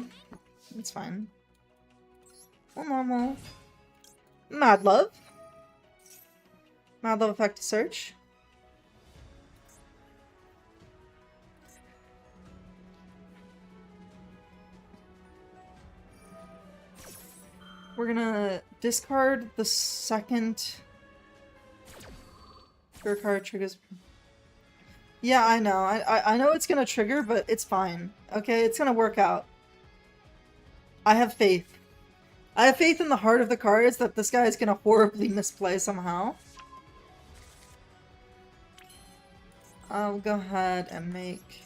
It's fine. Well, normal. Mad love. Mad love effect to search. We're gonna discard the second trigger card triggers. Yeah, I know. I know it's gonna trigger, but it's fine. Okay, it's gonna work out. I have faith. I have faith in the heart of the cards that this guy is gonna horribly misplay somehow. I'll go ahead and make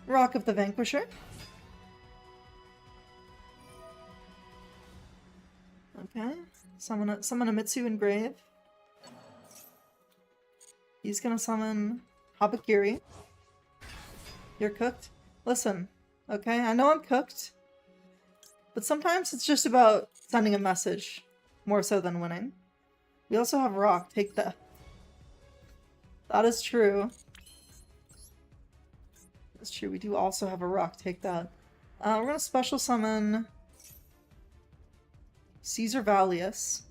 Rock of the Vanquisher. Okay. Summon a Mitsu in Grave. He's gonna summon Habakiri. You're cooked? Listen, okay? I know I'm cooked. But sometimes it's just about sending a message, more so than winning. We also have Rock. Take that. That is true. That's true. We do also have a Rock. Take that. We're gonna special summon Caesar Valius.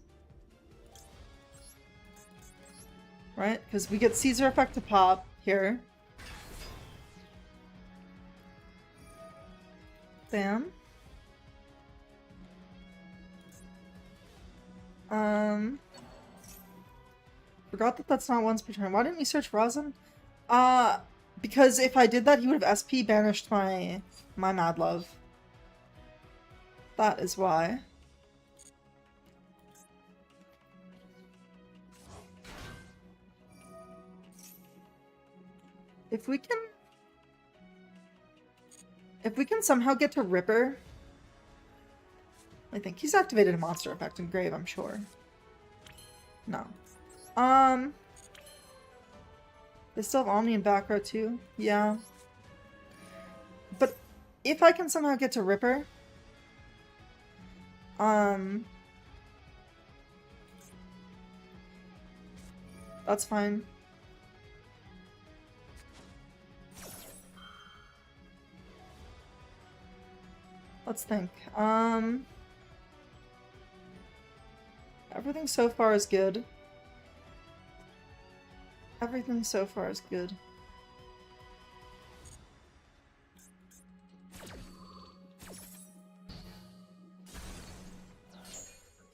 Right? Because we get Caesar effect to pop here. Bam. Forgot that that's not once per turn. Why didn't we search Rosin? Because if I did that, he would have SP banished my Mad Love. That is why. If we can somehow get to Ripper, I think he's activated a monster effect in Grave, I'm sure. No. They still have Omni and back row too? Yeah. But if I can somehow get to Ripper, that's fine. Let's think. Everything so far is good. Everything so far is good.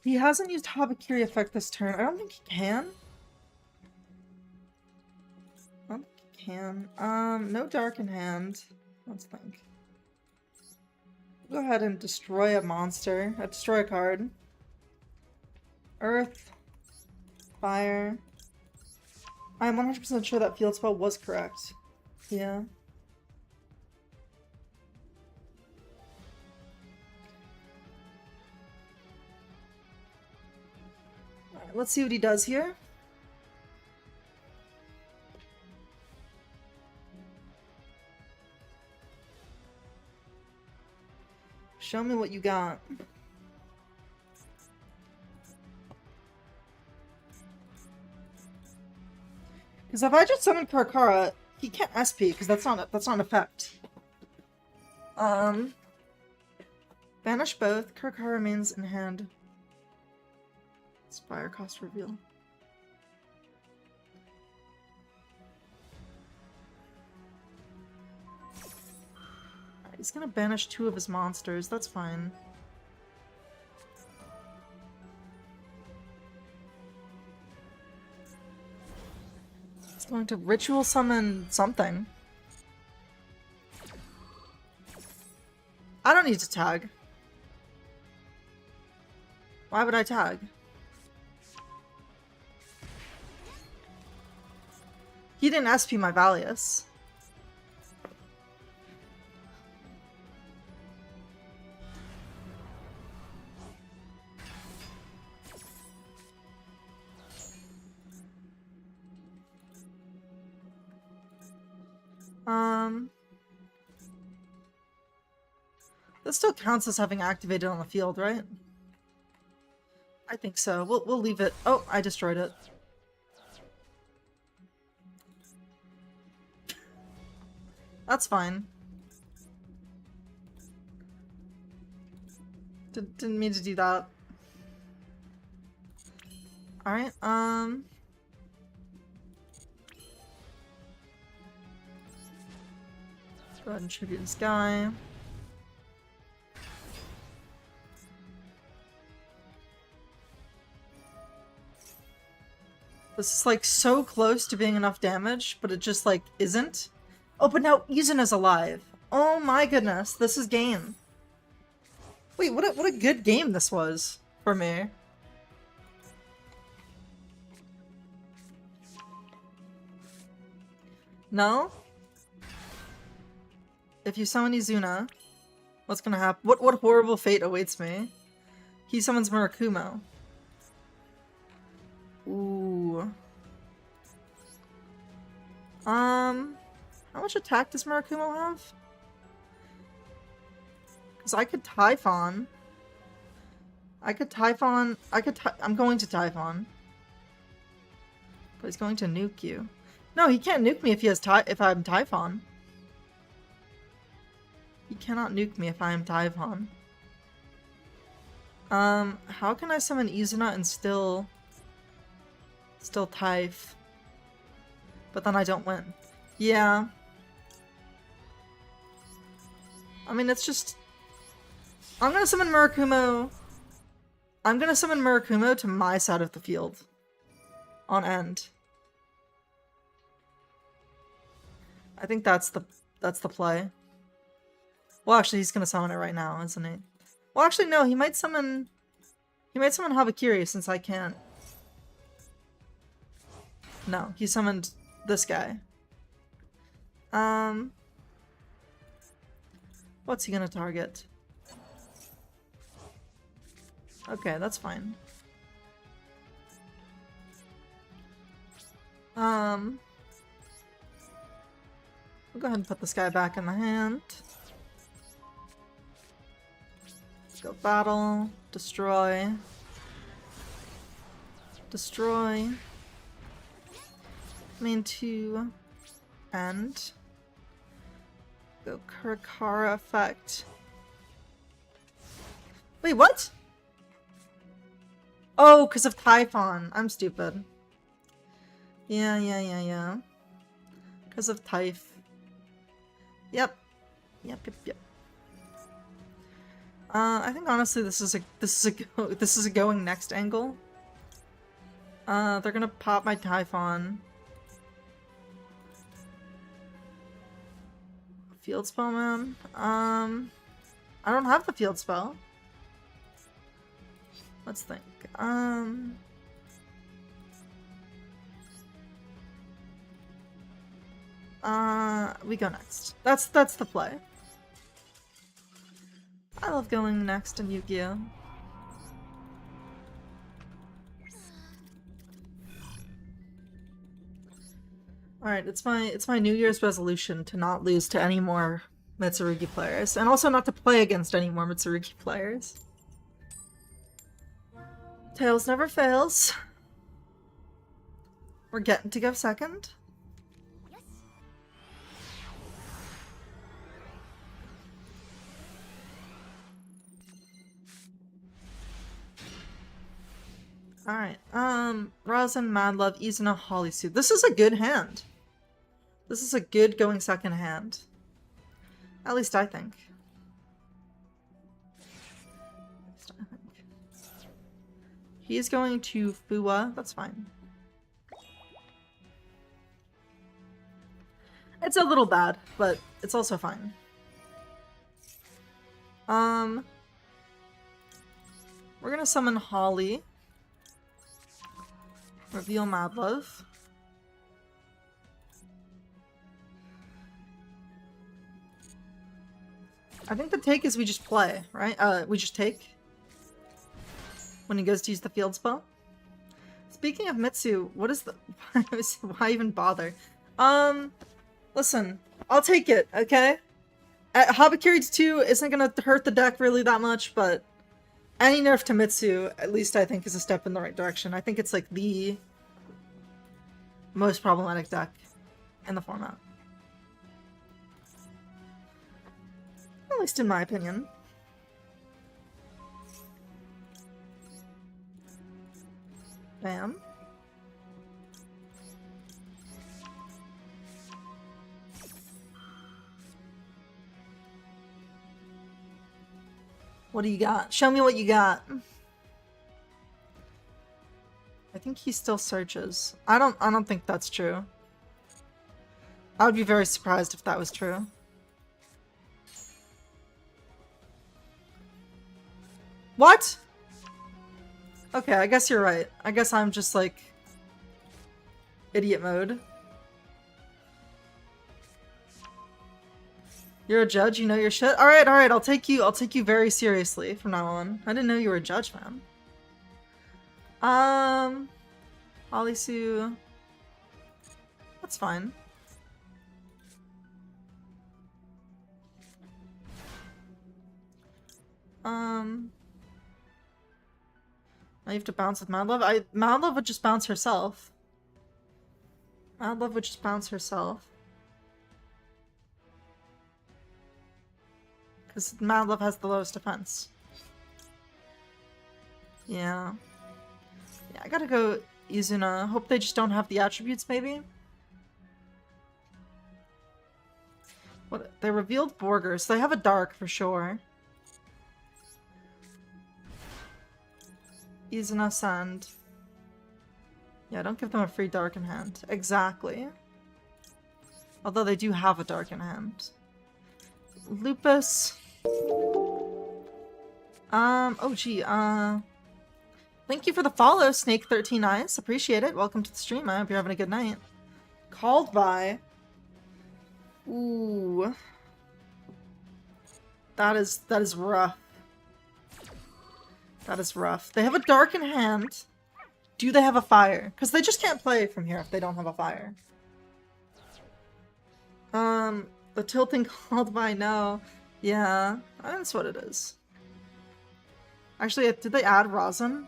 He hasn't used Habakiri effect this turn. I don't think he can. I don't think he can. No Dark in hand. Let's think. Go ahead and destroy a monster. Destroy a card. Earth. Fire. I'm 100% sure that field spell was correct. Yeah. Alright, let's see what he does here. Show me what you got. Because if I just summon Karkara, he can't SP because that's not an effect. Banish both. Karkara remains in hand. Spire cost reveal. He's gonna banish 2 of his monsters, that's fine. He's going to ritual summon something. I don't need to tag. Why would I tag? He didn't SP my Valius. That still counts as having activated on the field, right? I think so. We'll leave it. Oh, I destroyed it. That's fine. Didn't mean to do that. Alright, Go ahead and tribute this guy. This is like so close to being enough damage, but it just like isn't. Oh, but now Izuna is alive. Oh my goodness, this is game. Wait, what a good game this was for me. No? If you summon Izuna, what's gonna happen? What horrible fate awaits me? He summons Murakumo. Ooh. How much attack does Murakumo have? Because I could Typhon. I'm going to Typhon. But he's going to nuke you. No, he can't nuke me if I'm Typhon. He cannot nuke me if I am Typhon. How can I summon Izuna and still Typh? But then I don't win. Yeah. I mean, it's just... I'm gonna summon Murakumo. I'm gonna summon Murakumo to my side of the field. On end. I think that's the play. Well, actually, he's gonna summon it right now, isn't he? Well, actually, no. He might summon Habakiri since I can't. No, he summoned this guy. What's he gonna target? Okay, that's fine. We'll go ahead and put this guy back in the hand. Go battle, destroy. Destroy. Main 2. End. Go Kurakara effect. Wait, what? Oh, because of Typhon. I'm stupid. Yeah. Because of Typh. Yep. I think honestly this is a going next angle. They're gonna pop my Typhon. Field spell, man. I don't have the field spell. Let's think. We go next. That's the play. I love going next in Yu-Gi-Oh! Alright, it's my New Year's resolution to not lose to any more Mitsurugi players, and also not to play against any more Mitsurugi players. Tails never fails. We're getting to go second. Alright, Razin, Madlove, Izuna, Holisu. This is a good hand. This is a good going second hand. At least I think. He's going to Fuwa. That's fine. It's a little bad, but it's also fine. We're gonna summon Holly. Reveal Madlove. I think the take is we just play, right? We just take. When he goes to use the field spell. Speaking of Mitsu, what is the... why even bother? Listen. I'll take it, okay? Habakiri 2 isn't gonna hurt the deck really that much, but any nerf to Mitsu, at least I think, is a step in the right direction. I think it's like the most problematic deck in the format. At least in my opinion. Bam. What do you got? Show me what you got. I think he still searches. I don't think that's true. I would be very surprised if that was true. What? Okay, I guess you're right. I guess I'm just like idiot mode. You're a judge, you know your shit? Alright, I'll take you very seriously from now on. I didn't know you were a judge, man. Alisu. That's fine. Now you have to bounce with Mad Love. Mad Love would just bounce herself. Mad Love would just bounce herself. Because Mad Love has the lowest defense. Yeah. Yeah, I gotta go Izuna. Hope they just don't have the attributes, maybe? What? They revealed Borger, so they have a dark for sure. Izuna send. Yeah, don't give them a free dark in hand. Exactly. Although they do have a dark in hand. Lupus. Oh gee, thank you for the follow, Snake13 Eyes. Appreciate it. Welcome to the stream. I hope you're having a good night. Called by. Ooh. That is rough. That is rough. They have a dark in hand. Do they have a fire? Because they just can't play from here if they don't have a fire. The tilting called by, no. Yeah, that's what it is. Actually, did they add Rosin?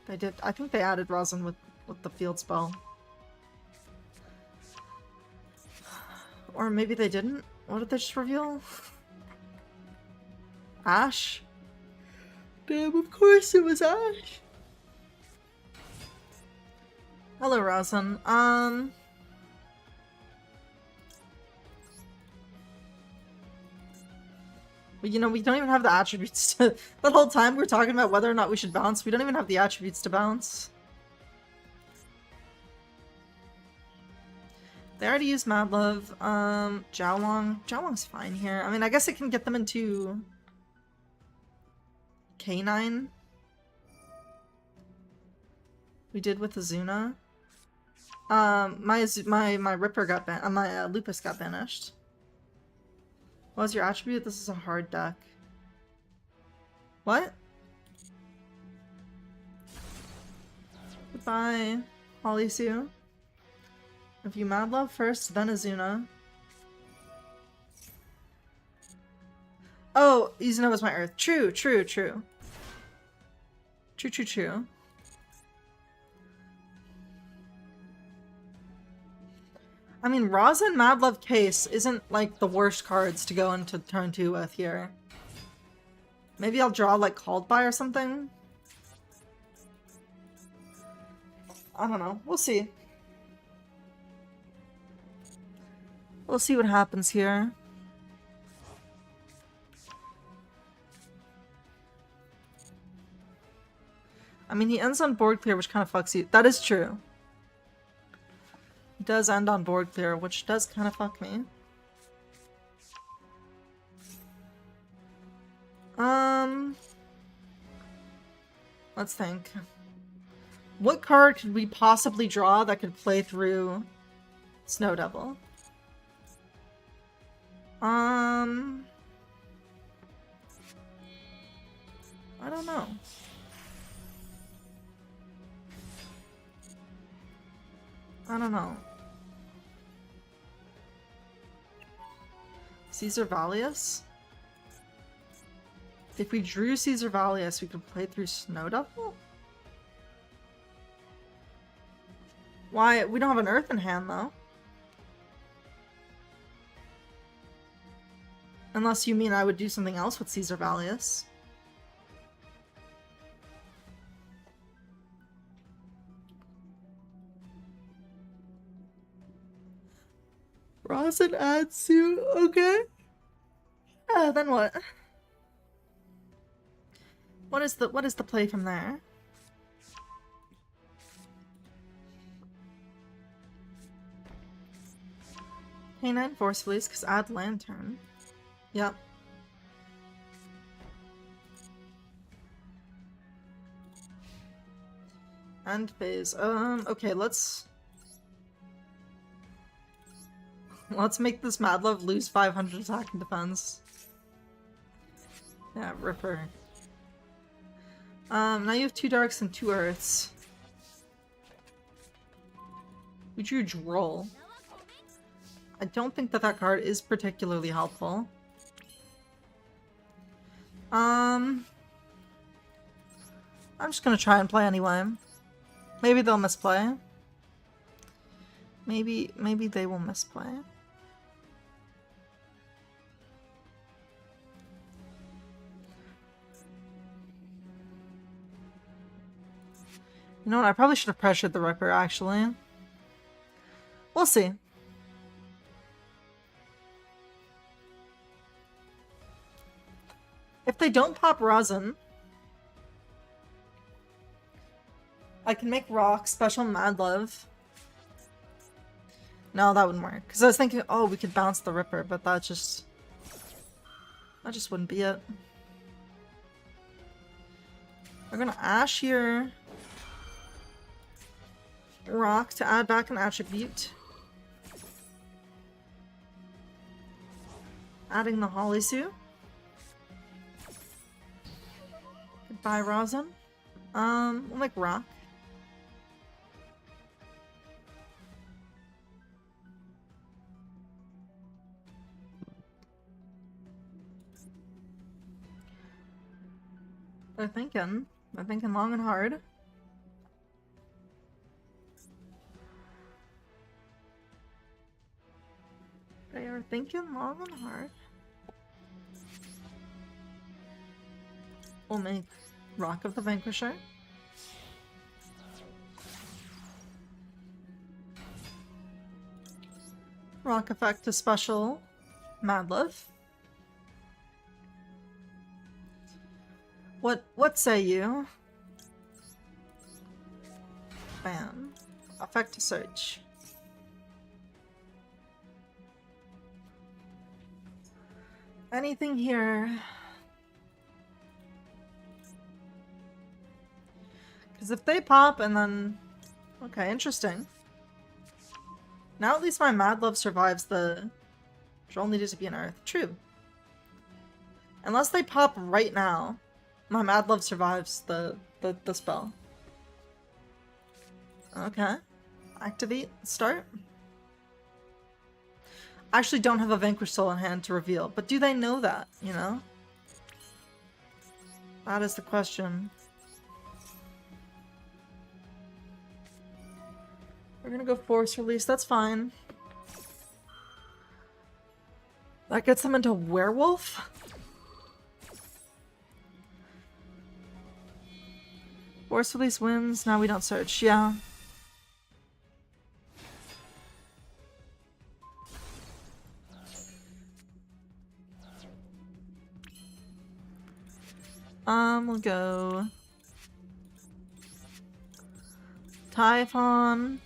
They did. I think they added Rosin with the field spell. Or maybe they didn't? What did they just reveal? Ash? Damn, of course it was Ash! Hello, Rosin. But, you know, we don't even have the attributes to... That whole time we're talking about whether or not we should bounce, we don't even have the attributes to bounce. They already used Mad Love. Jiaolong. Jiaolong's fine here. I mean, I guess it can get them into... K9. We did with Azuna. My Ripper got my Lupus got banished. What was your attribute? This is a hard deck. What? Goodbye, Holisu. If you Mad Love first, then Azuna. Oh, Izuna was my Earth. True. True. I mean, Rosin Mad Love Case isn't like the worst cards to go into turn 2 with here. Maybe I'll draw like Called By or something? I don't know. We'll see. We'll see what happens here. I mean, he ends on board clear, which kind of fucks you. That is true. He does end on board clear, which does kind of fuck me. Let's think. What card could we possibly draw that could play through Snow Devil? I don't know. Caesar Valius? If we drew Caesar Valius, we could play through Snow Devil? Why? We don't have an Earth in hand, though. Unless you mean I would do something else with Caesar Valius. Rosin Atsu, okay. Then what? What is the play from there? K9 forcefully, because add Lantern. Yep. End phase. Okay, let's make this Mad Love lose 500 attack and defense. Yeah, Ripper. Now you have 2 darks and 2 earths. We drew Droll. I don't think that card is particularly helpful. I'm just gonna try and play anyway. Maybe they'll misplay. Maybe they will misplay. You know what? I probably should have pressured the Ripper, actually. We'll see. If they don't pop Rosin, I can make Rock special Mad Love. No, that wouldn't work. Because I was thinking, oh, we could bounce the Ripper, but that just wouldn't be it. We're gonna Ash here. Rock to add back an attribute. Adding the Holisu. Goodbye, Rosin. We'll make Rock. They're thinking long and hard. They are thinking long and hard. We'll make Rock of the Vanquisher. Rock effect to special Mad Love. What say you? Bam. Effect to search. Anything here? Because if they pop and then... Okay, interesting. Now at least my Mad Love survives the... Droll needed to be an Earth. True. Unless they pop right now, my Mad Love survives the spell. Okay. Activate. Start. I actually don't have a Vanquished Soul in hand to reveal, but do they know that, you know? That is the question. We're gonna go Force Release, that's fine. That gets them into Werewolf? Force Release wins, now we don't search, yeah. We'll go Typhon.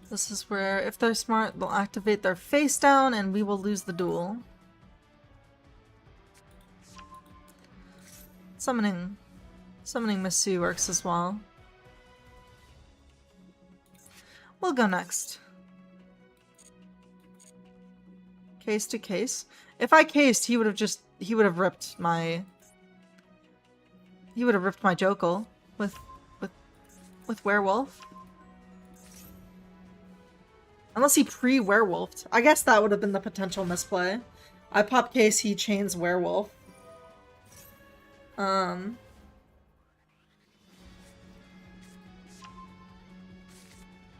This is where, if they're smart, they'll activate their face down and we will lose the duel. Summoning Miss Sue works as well. We'll go next. Case to case. If I cased, he would have just he would have ripped my Jokel with werewolf. Unless he pre-werewolfed. I guess that would have been the potential misplay. I pop case, he chains werewolf.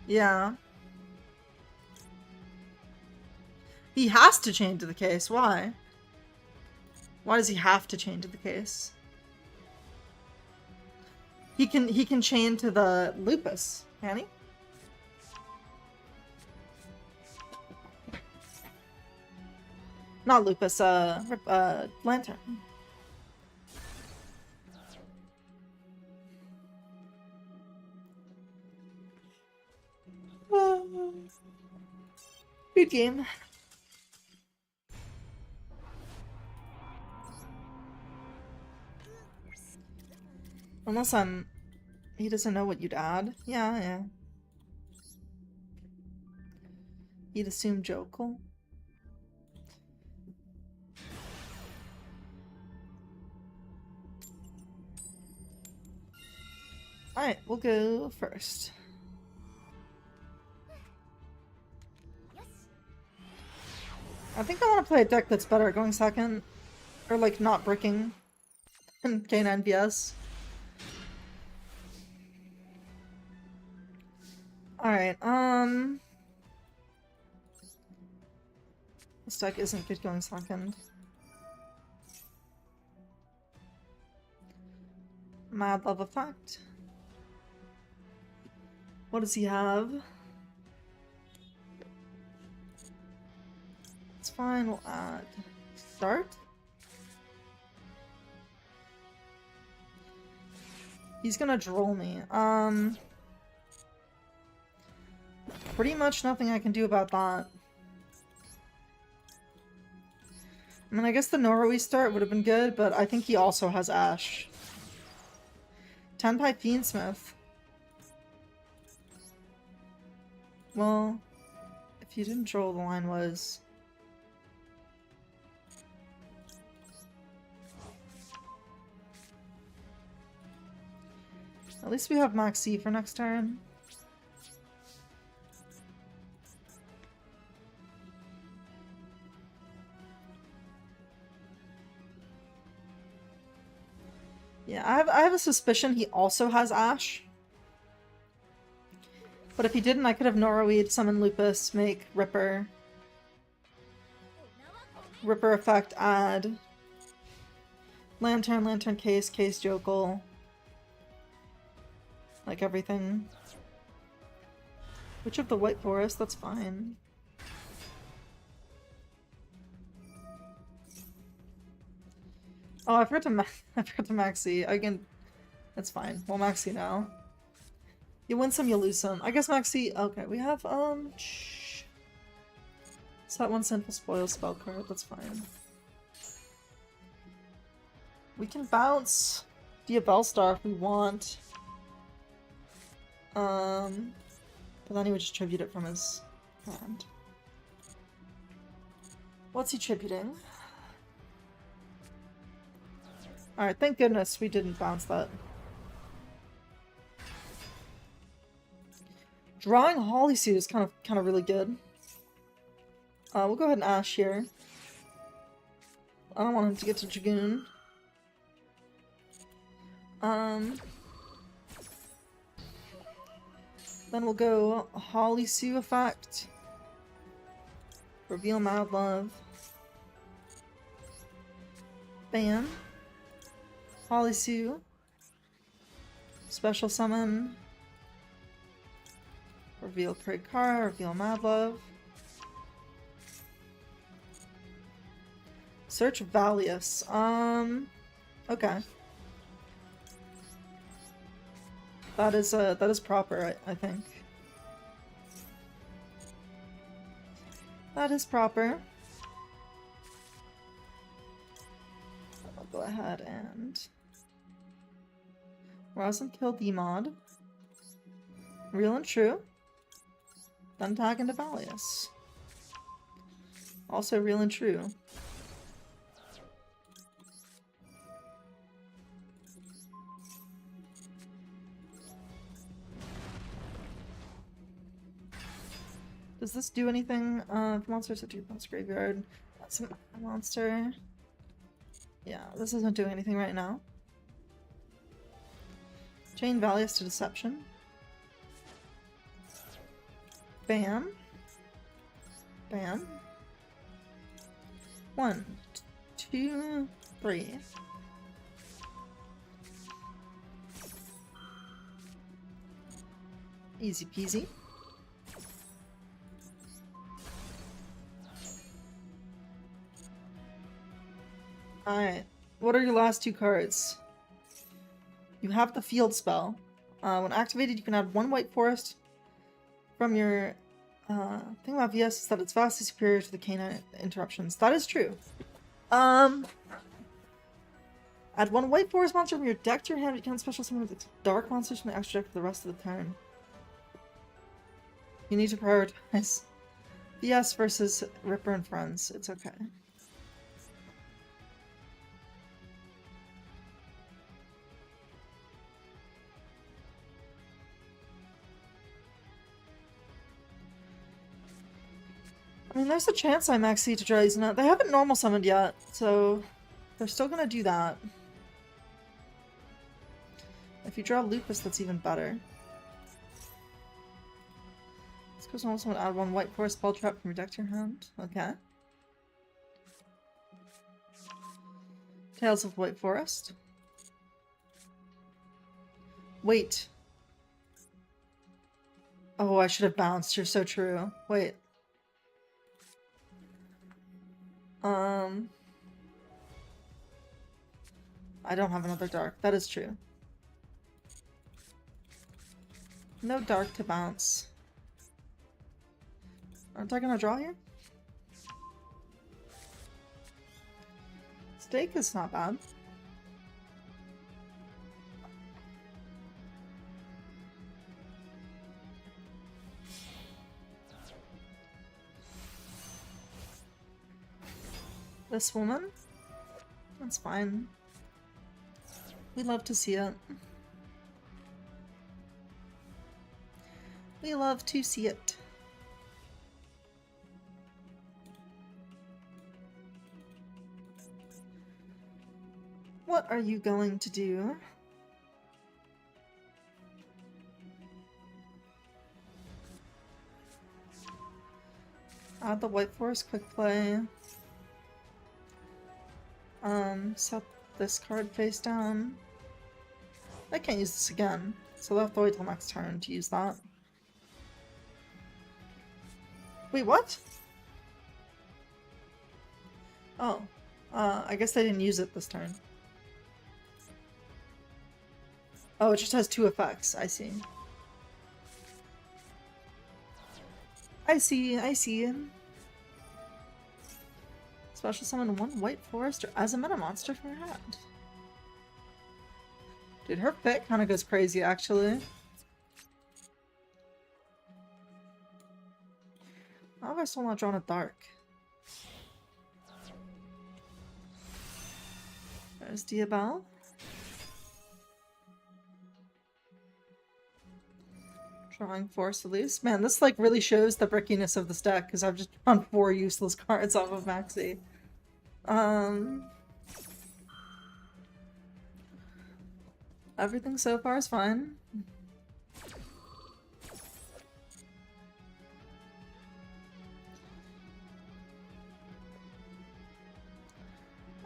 Yeah. He has to chain to the case. Why? Why does he have to chain to the case? He can chain to the lupus, can he? Not lupus, lantern. Good game. Unless he doesn't know what you'd add. Yeah. He'd assume Jokel. Alright, we'll go first. I think I want to play a deck that's better at going second. Or, like, not bricking in K9 VS. Alright, this deck isn't good going second. Mad Love Effect. What does he have? It's fine, we'll add start. He's gonna droll me. Pretty much nothing I can do about that. I mean, I guess the Norway start would have been good, but I think he also has Ash. 10 pipe Fiendsmith. Well, if you didn't droll, the line was... At least we have Maxi for next turn. Yeah, I have a suspicion he also has Ash. But if he didn't, I could have Norweed, summon Lupus, make Ripper. Ripper effect, add Lantern, Lantern Case, Case Jokel. Like everything. Witch of the White Forest, that's fine. Oh, I forgot to Maxi. I can... That's fine. Well, Maxi now. You win some, you lose some. I guess Maxi... Okay, we have, It's that one Sinful Spoil spell card, that's fine. We can bounce Diabellstar if we want. But then he would just tribute it from his hand. What's he tributing? Alright, thank goodness we didn't bounce that. Drawing Holly Suit is kind of really good. We'll go ahead and Ash here. I don't want him to get to Dragoon. Then we'll go Holly Sue effect. Reveal Mad Love. Bam. Holly Sue. Special summon. Reveal Craig Kara, reveal Mad Love. Search Valius. Okay. That is proper, I think. That is proper. I'll go ahead and Rosin kill Demod. Real and true. Then tag into Valius. Also real and true. Does this do anything? If monsters enter your opponent's graveyard, that's a monster. Yeah, this isn't doing anything right now. Chain Valius to Deception. Bam. Bam. 1, 2, 3. Easy peasy. Alright. What are your last 2 cards? You have the field spell. When activated, you can add 1 white forest from your thing about VS is that it's vastly superior to the K9 interruptions. That is true. Add 1 white forest monster from your deck to your hand. You can special summon with dark monsters from the extra deck for the rest of the turn. You need to prioritize VS versus Ripper and Friends. It's okay. I mean, there's a chance I max C to try using it. They haven't normal summoned yet, so they're still gonna do that. If you draw Lupus, that's even better. This goes on someone add 1 white forest spell trap from your deck to your hand. Okay. Tales of White Forest. Wait. Oh, I should have bounced. You're so true. Wait. I don't have another dark. That is true. No dark to bounce. Aren't I gonna draw here? Stake is not bad. This woman? That's fine. We love to see it. We love to see it. What are you going to do? Add the White Forest quick play. Set this card face down. I can't use this again, so they'll have to wait till next turn to use that. Wait, what? Oh. I guess they didn't use it this turn. Oh, it just has 2 effects. I see. I see, I see. Special summon 1 white forest as a meta monster from your hand. Dude, her pick kind of goes crazy, actually. How have I still not drawn a dark? There's Diabell. Drawing Force Elise. Man, this like really shows the brickiness of this deck because I've just drawn 4 useless cards off of Maxi. Everything so far is fine.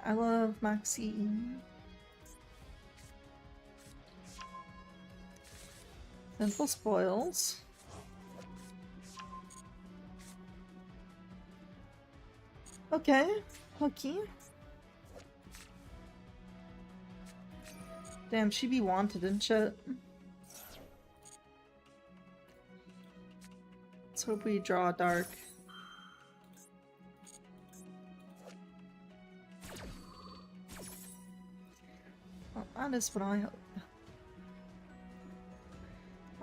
I love Maxi. Sinful Spoils. Okay, okay. Damn, she be wanted and shit. Let's hope we draw a dark. Well, that is what I hope.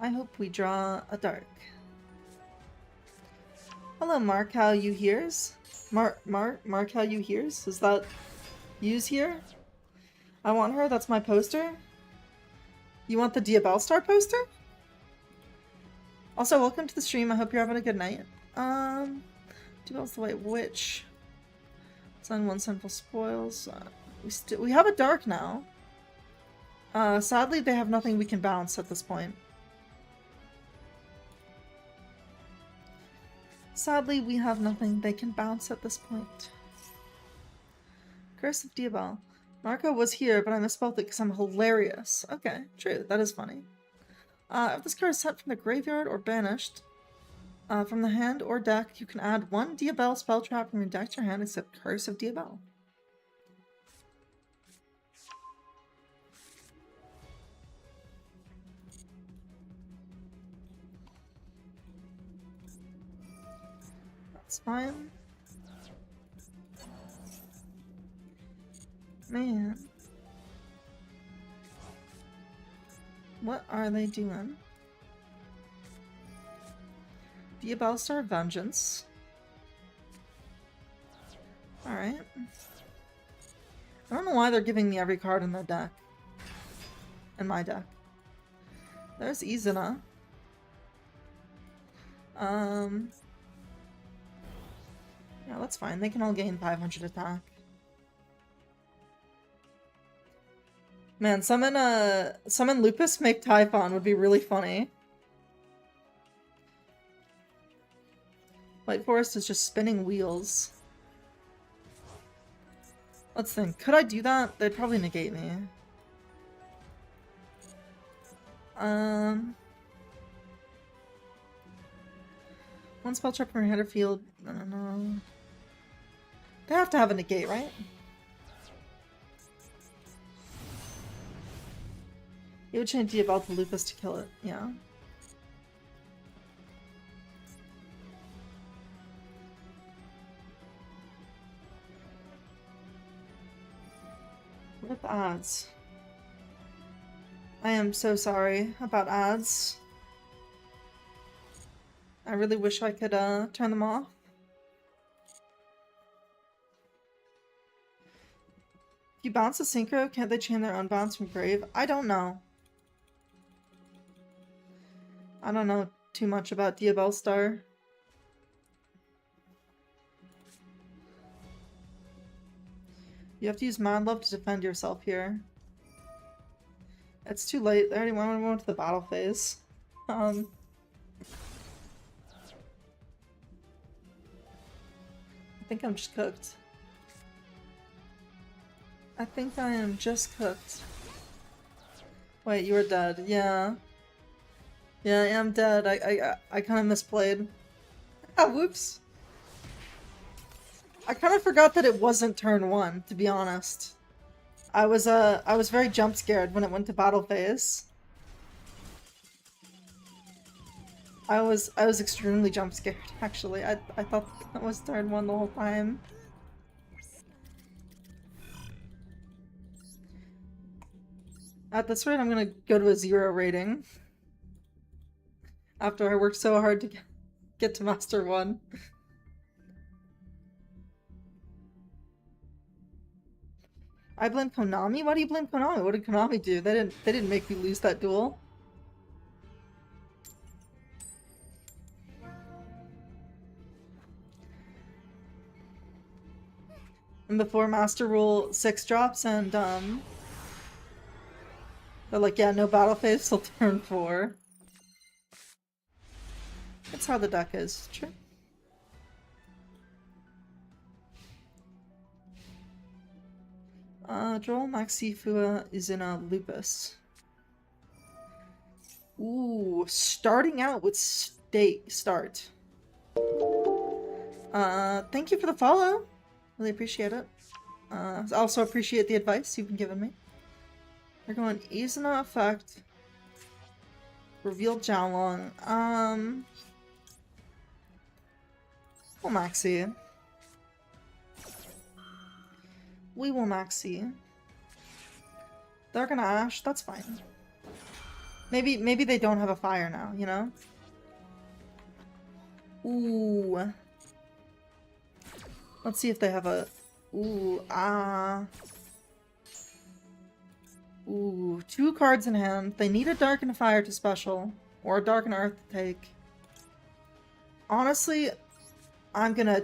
I hope we draw a dark. Hello, Mark, how you hears? Mark, how you hears? Is that use here? I want her, that's my poster. You want the Diabell Star poster? Also, welcome to the stream, I hope you're having a good night. Diabell's the White Witch. Sun, one Sinful Spoils. We have a Dark now. Sadly, they have nothing we can bounce at this point. Sadly, we have nothing they can bounce at this point. Curse of Diabell. Marco was here, but I misspelled it because I'm hilarious. Okay, true. That is funny. If this card is sent from the graveyard or banished from the hand or deck, you can add one Diabell spell trap from your deck to your hand except Curse of Diabell. That's fine. Man. What are they doing? Diabell Star Vengeance. Alright. I don't know why they're giving me every card in their deck. In my deck. There's Izuna. Yeah, that's fine. They can all gain 500 attack. Man, summon Lupus, make Typhon would be really funny. White Forest is just spinning wheels. Let's think. Could I do that? They'd probably negate me. One spell trap from your header field. I don't know. They have to have a negate, right? You would change Diabell to Lupus to kill it, yeah. With ads. I am so sorry about ads. I really wish I could turn them off. If you bounce a synchro, can't they chain their unbounce from grave? I don't know. I don't know too much about Diabell Star. You have to use Mad Love to defend yourself here. It's too late. They already went to the battle phase. I think I'm just cooked. I think I am just cooked. Wait, you were dead. Yeah. Yeah, I am dead. I kind of misplayed. Ah, whoops. I kind of forgot that it wasn't turn 1, to be honest. I was very jump scared when it went to battle phase. I was extremely jump scared, actually. I thought that was turn 1 the whole time. At this rate, I'm gonna go to a 0 rating. After I worked so hard to get to Master 1. I blame Konami? Why do you blame Konami? What did Konami do? They didn't make me lose that duel. And before Master Rule 6 drops and they're like, yeah, no battle phase till turn 4. That's how the deck is. True. Joel, Maxi, Fua, Izuna, Lupus. Ooh, starting out with start. Thank you for the follow. Really appreciate it. Also appreciate the advice you've been giving me. We're going Izuna effect. Reveal Jiaolong. We'll Maxi. We will Maxi. They're gonna Ash, that's fine. Maybe they don't have a fire now, you know? Ooh. Let's see if they have a... Ooh, Ooh, 2 cards in hand. They need a Dark and a Fire to special. Or a Dark and Earth to take. Honestly, I'm gonna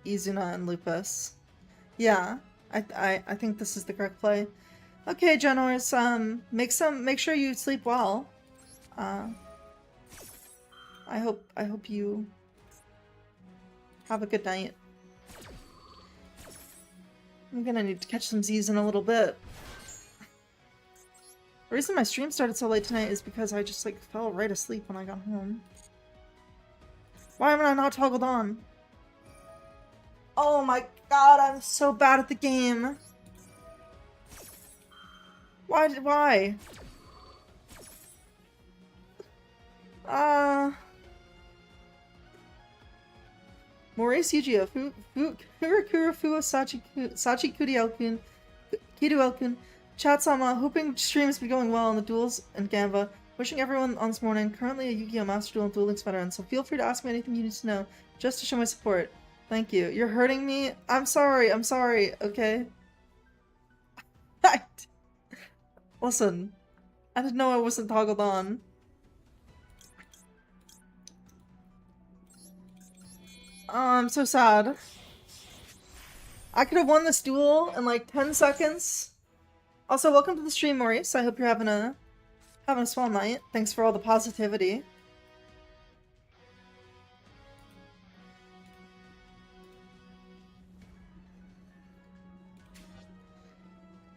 Izuna and Lupus. Yeah, I think this is the correct play. Okay, Genors, make sure you sleep well. I hope you have a good night. I'm gonna need to catch some Z's in a little bit. The reason my stream started so late tonight is because I just, like, fell right asleep when I got home. Why am I not toggled on? Oh my god, I'm so bad at the game. Why? Maurice Yujio, Furakura Fuwa Sachi Kuriel-kun, Kiru-el-kun, Chat-sama, hoping streams be going well on the duels and Ganva. Wishing everyone on this morning, currently a Yu-Gi-Oh! Master Duel and Duel Links veteran, so feel free to ask me anything you need to know, just to show my support. Thank you. You're hurting me? I'm sorry, okay? Listen, I didn't know I wasn't toggled on. Oh, I'm so sad. I could have won this duel in like 10 seconds. Also, welcome to the stream, Maurice. I hope you're having a swell night. Thanks for all the positivity.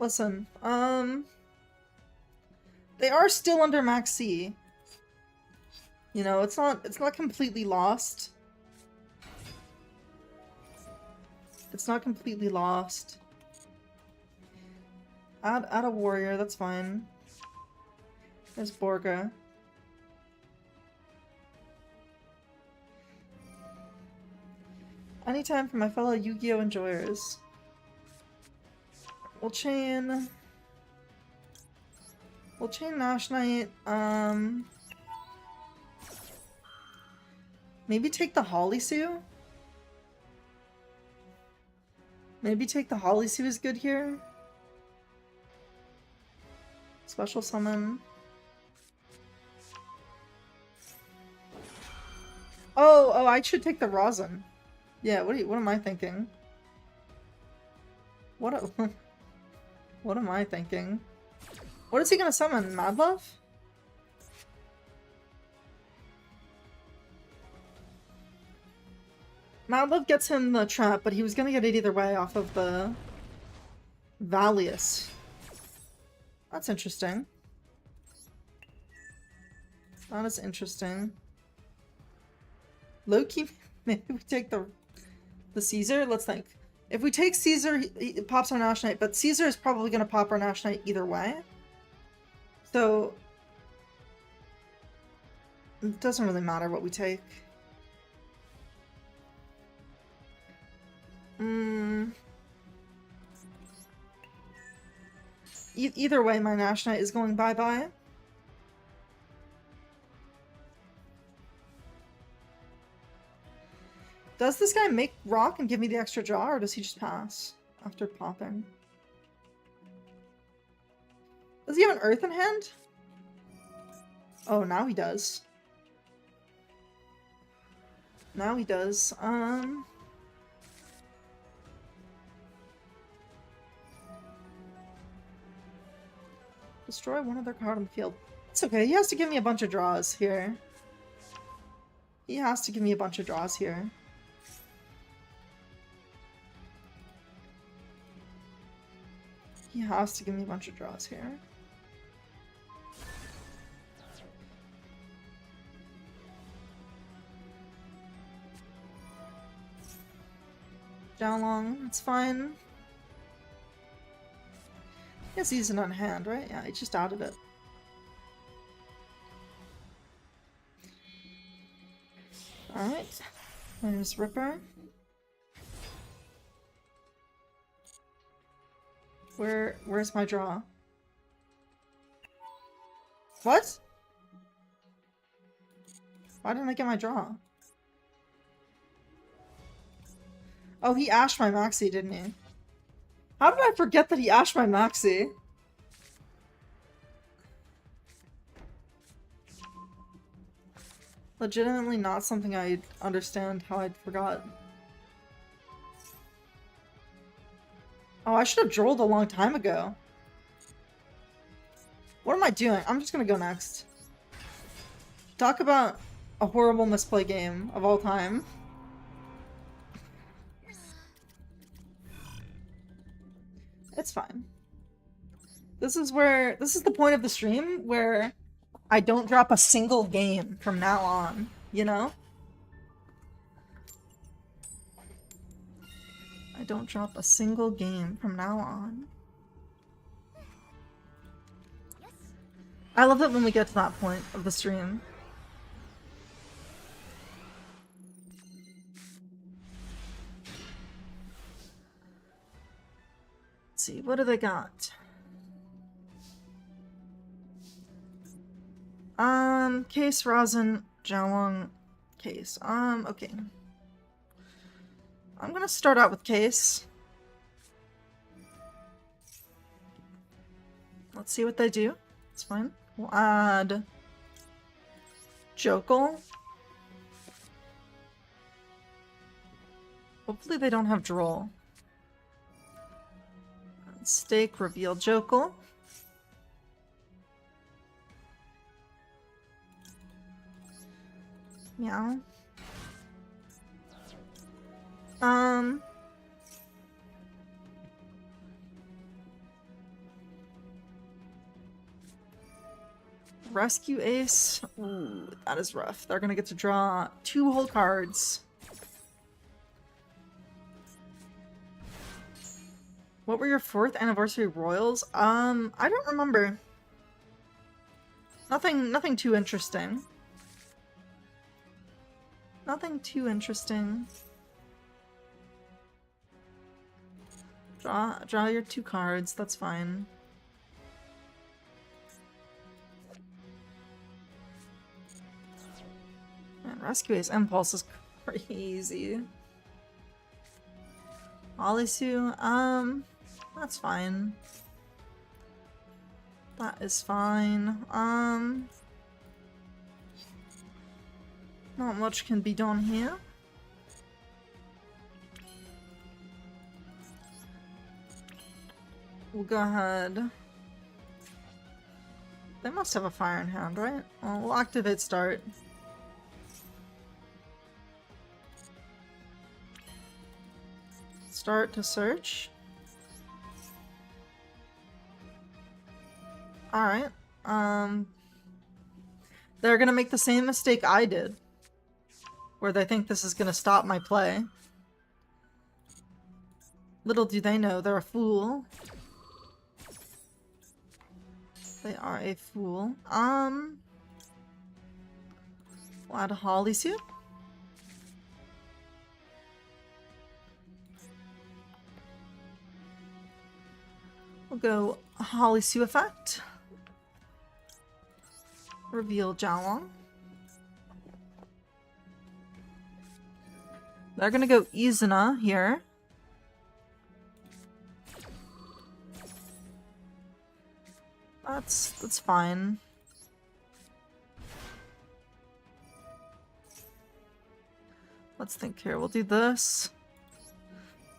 Listen, they are still under Max C. You know, it's not completely lost. It's not completely lost. Add a warrior, that's fine. There's Borga. Anytime for my fellow Yu-Gi-Oh! Enjoyers. We'll chain Nash Knight. Maybe take the Holly Sue? Maybe take the Holly Sue is good here. Special summon. Oh, I should take the Rosin. Yeah, what am I thinking? What am I thinking? What is he gonna summon? Mad Love? Mad Love gets him the trap, but he was gonna get it either way off of the Valius. That's interesting. That is interesting. Low-key, maybe we take the Caesar? Let's think. If we take Caesar, he pops our Nash Knight, but Caesar is probably going to pop our Nash Knight either way. So, it doesn't really matter what we take. Either way, my Nash Knight is going bye-bye. Does this guy make rock and give me the extra draw, or does he just pass after popping? Does he have an earth in hand? Oh, now he does. Now he does. Destroy one other card on the field. It's okay, he has to give me a bunch of draws here. He has to give me a bunch of draws here. He has to give me a bunch of draws here. Downlong, it's fine. I guess he's an on hand, right? Yeah, he just added it. Alright. There's Ripper. Where's my draw? What? Why didn't I get my draw? Oh, he ashed my Maxi, didn't he? How did I forget that he ashed my Maxi? Legitimately not something I understand how I forgot. Oh, I should have drolled a long time ago. What am I doing? I'm just gonna go next. Talk about a horrible misplay game of all time. It's fine. This is the point of the stream where I don't drop a single game from now on, you know? I don't drop a single game from now on. I love it when we get to that point of the stream. Let's see, what do they got? Case, Rosin, Jialong, Case. Okay. I'm gonna start out with Case. Let's see what they do. It's fine. We'll add Jokel. Hopefully they don't have Droll. Stake, reveal Jokel. Meow. Rescue Ace. Ooh, that is rough. They're gonna get to draw 2 whole cards. What were your 4th anniversary royals? I don't remember. Nothing too interesting. Nothing too interesting. Draw your 2 cards, that's fine. Man, Rescue Ace Impulse is crazy. Olisu, that's fine. That is fine. Not much can be done here. We'll go ahead. They must have a fire in hand, right? Well, we'll activate start. Start to search. Alright. They're gonna make the same mistake I did. Where they think this is gonna stop my play. Little do they know, they're a fool. They are a fool. We'll add a Holisu. We'll go Holisu effect. Reveal Jialong. They're gonna go Izuna here. That's fine. Let's think here. We'll do this.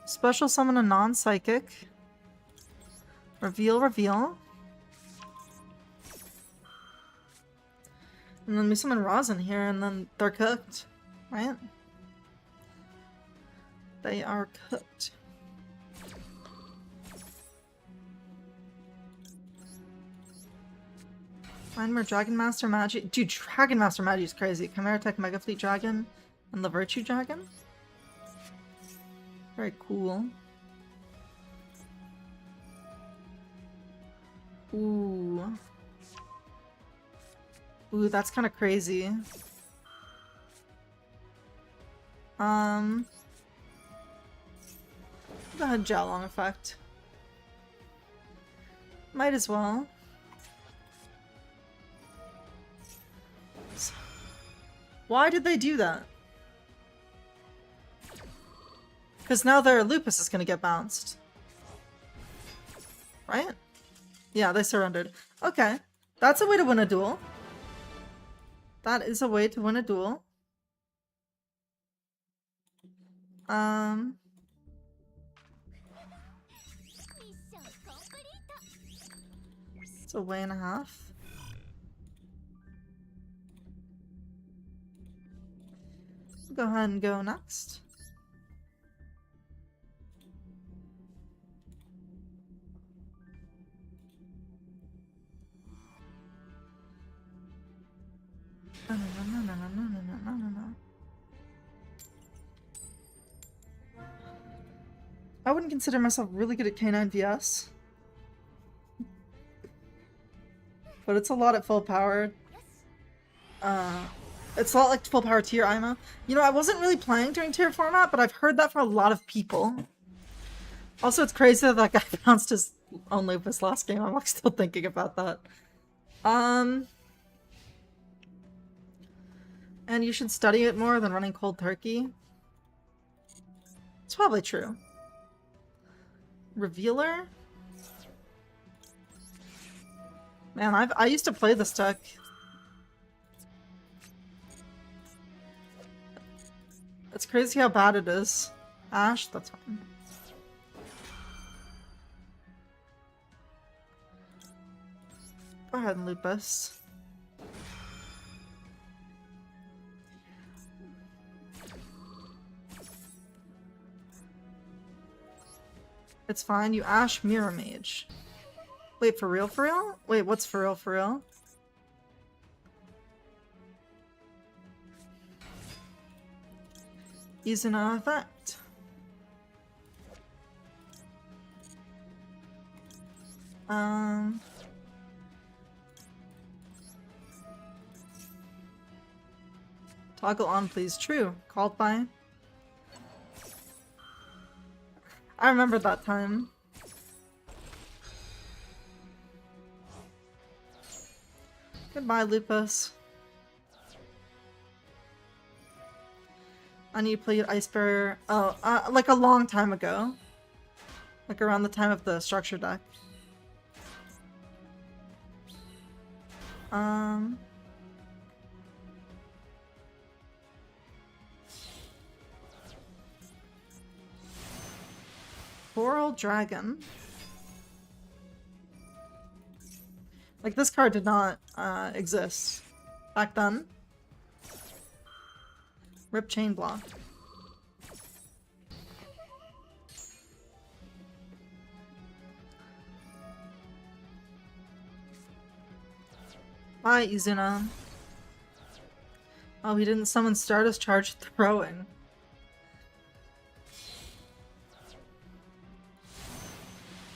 Special summon a non-psychic. Reveal. And then we summon Rosin here, and then they're cooked, right? They are cooked. Find more Dragon Master Magi. Dude, Dragon Master Magi is crazy. Chimera Tech Mega Fleet Dragon and the Virtue Dragon. Very cool. Ooh. Ooh, that's kind of crazy. Go ahead, Jialong effect. Might as well. Why did they do that? Because now their Lupus is gonna get bounced. Right? Yeah, they surrendered. Okay. That's a way to win a duel. That is a way to win a duel. It's a way and a half. Go ahead and go next. I wouldn't consider myself really good at K9 VS. But it's a lot at full power. It's a lot like full power tier IMO. You know, I wasn't really playing during tier format, but I've heard that from a lot of people. Also, it's crazy that guy bounced his own Lupus last game. I'm like still thinking about that. And you should study it more than running cold turkey. It's probably true. Revealer? Man, I used to play this deck. It's crazy how bad it is. Ash, that's fine. Go ahead and Lupus. It's fine, you Ash Mirror Mage. Wait, for real, for real? Wait, what's for real, for real? Izuna effect. Toggle on, please. True. Called by. I remember that time. Goodbye, Lupus. I need to play Ice Barrier. Oh, like a long time ago. Like around the time of the structure deck. Coral Dragon. Like, this card did not exist back then. Rip Chain Block. Bye, Izuna. Oh, he didn't summon Stardust Charge Throwing.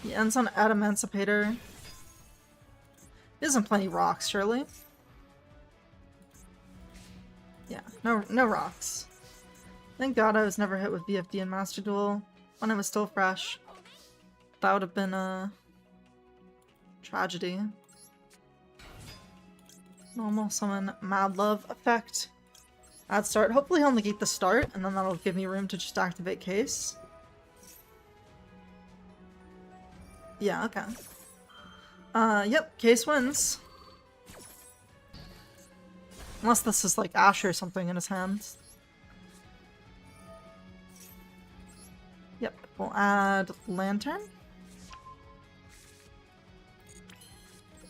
He ends on Adamantipator. He doesn't play any rocks, surely? Yeah, no rocks. Thank God I was never hit with VFD in Master Duel when it was still fresh. That would have been a tragedy. Normal summon Mad Love effect. At start. Hopefully he'll negate the start, and then that'll give me room to just activate Case. Yeah, okay. Yep, Case wins. Unless this is like Ash or something in his hands. Yep, we'll add Lantern.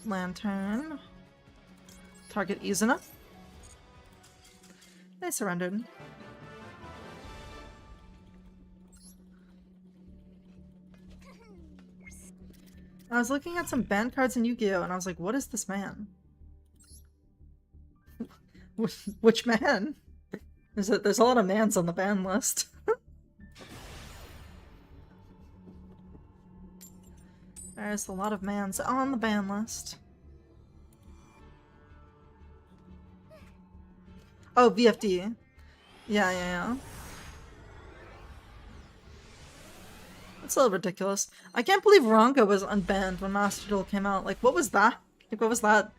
Lantern. Target Izuna. They surrendered. I was looking at some banned cards in Yu-Gi-Oh! And I was like, what is this man? Which man? There's a lot of mans on the ban list. There's a lot of mans on the ban list. Oh, VFD. Yeah. It's a little ridiculous. I can't believe Ronka was unbanned when Master Duel came out. Like, what was that? Like, what was that?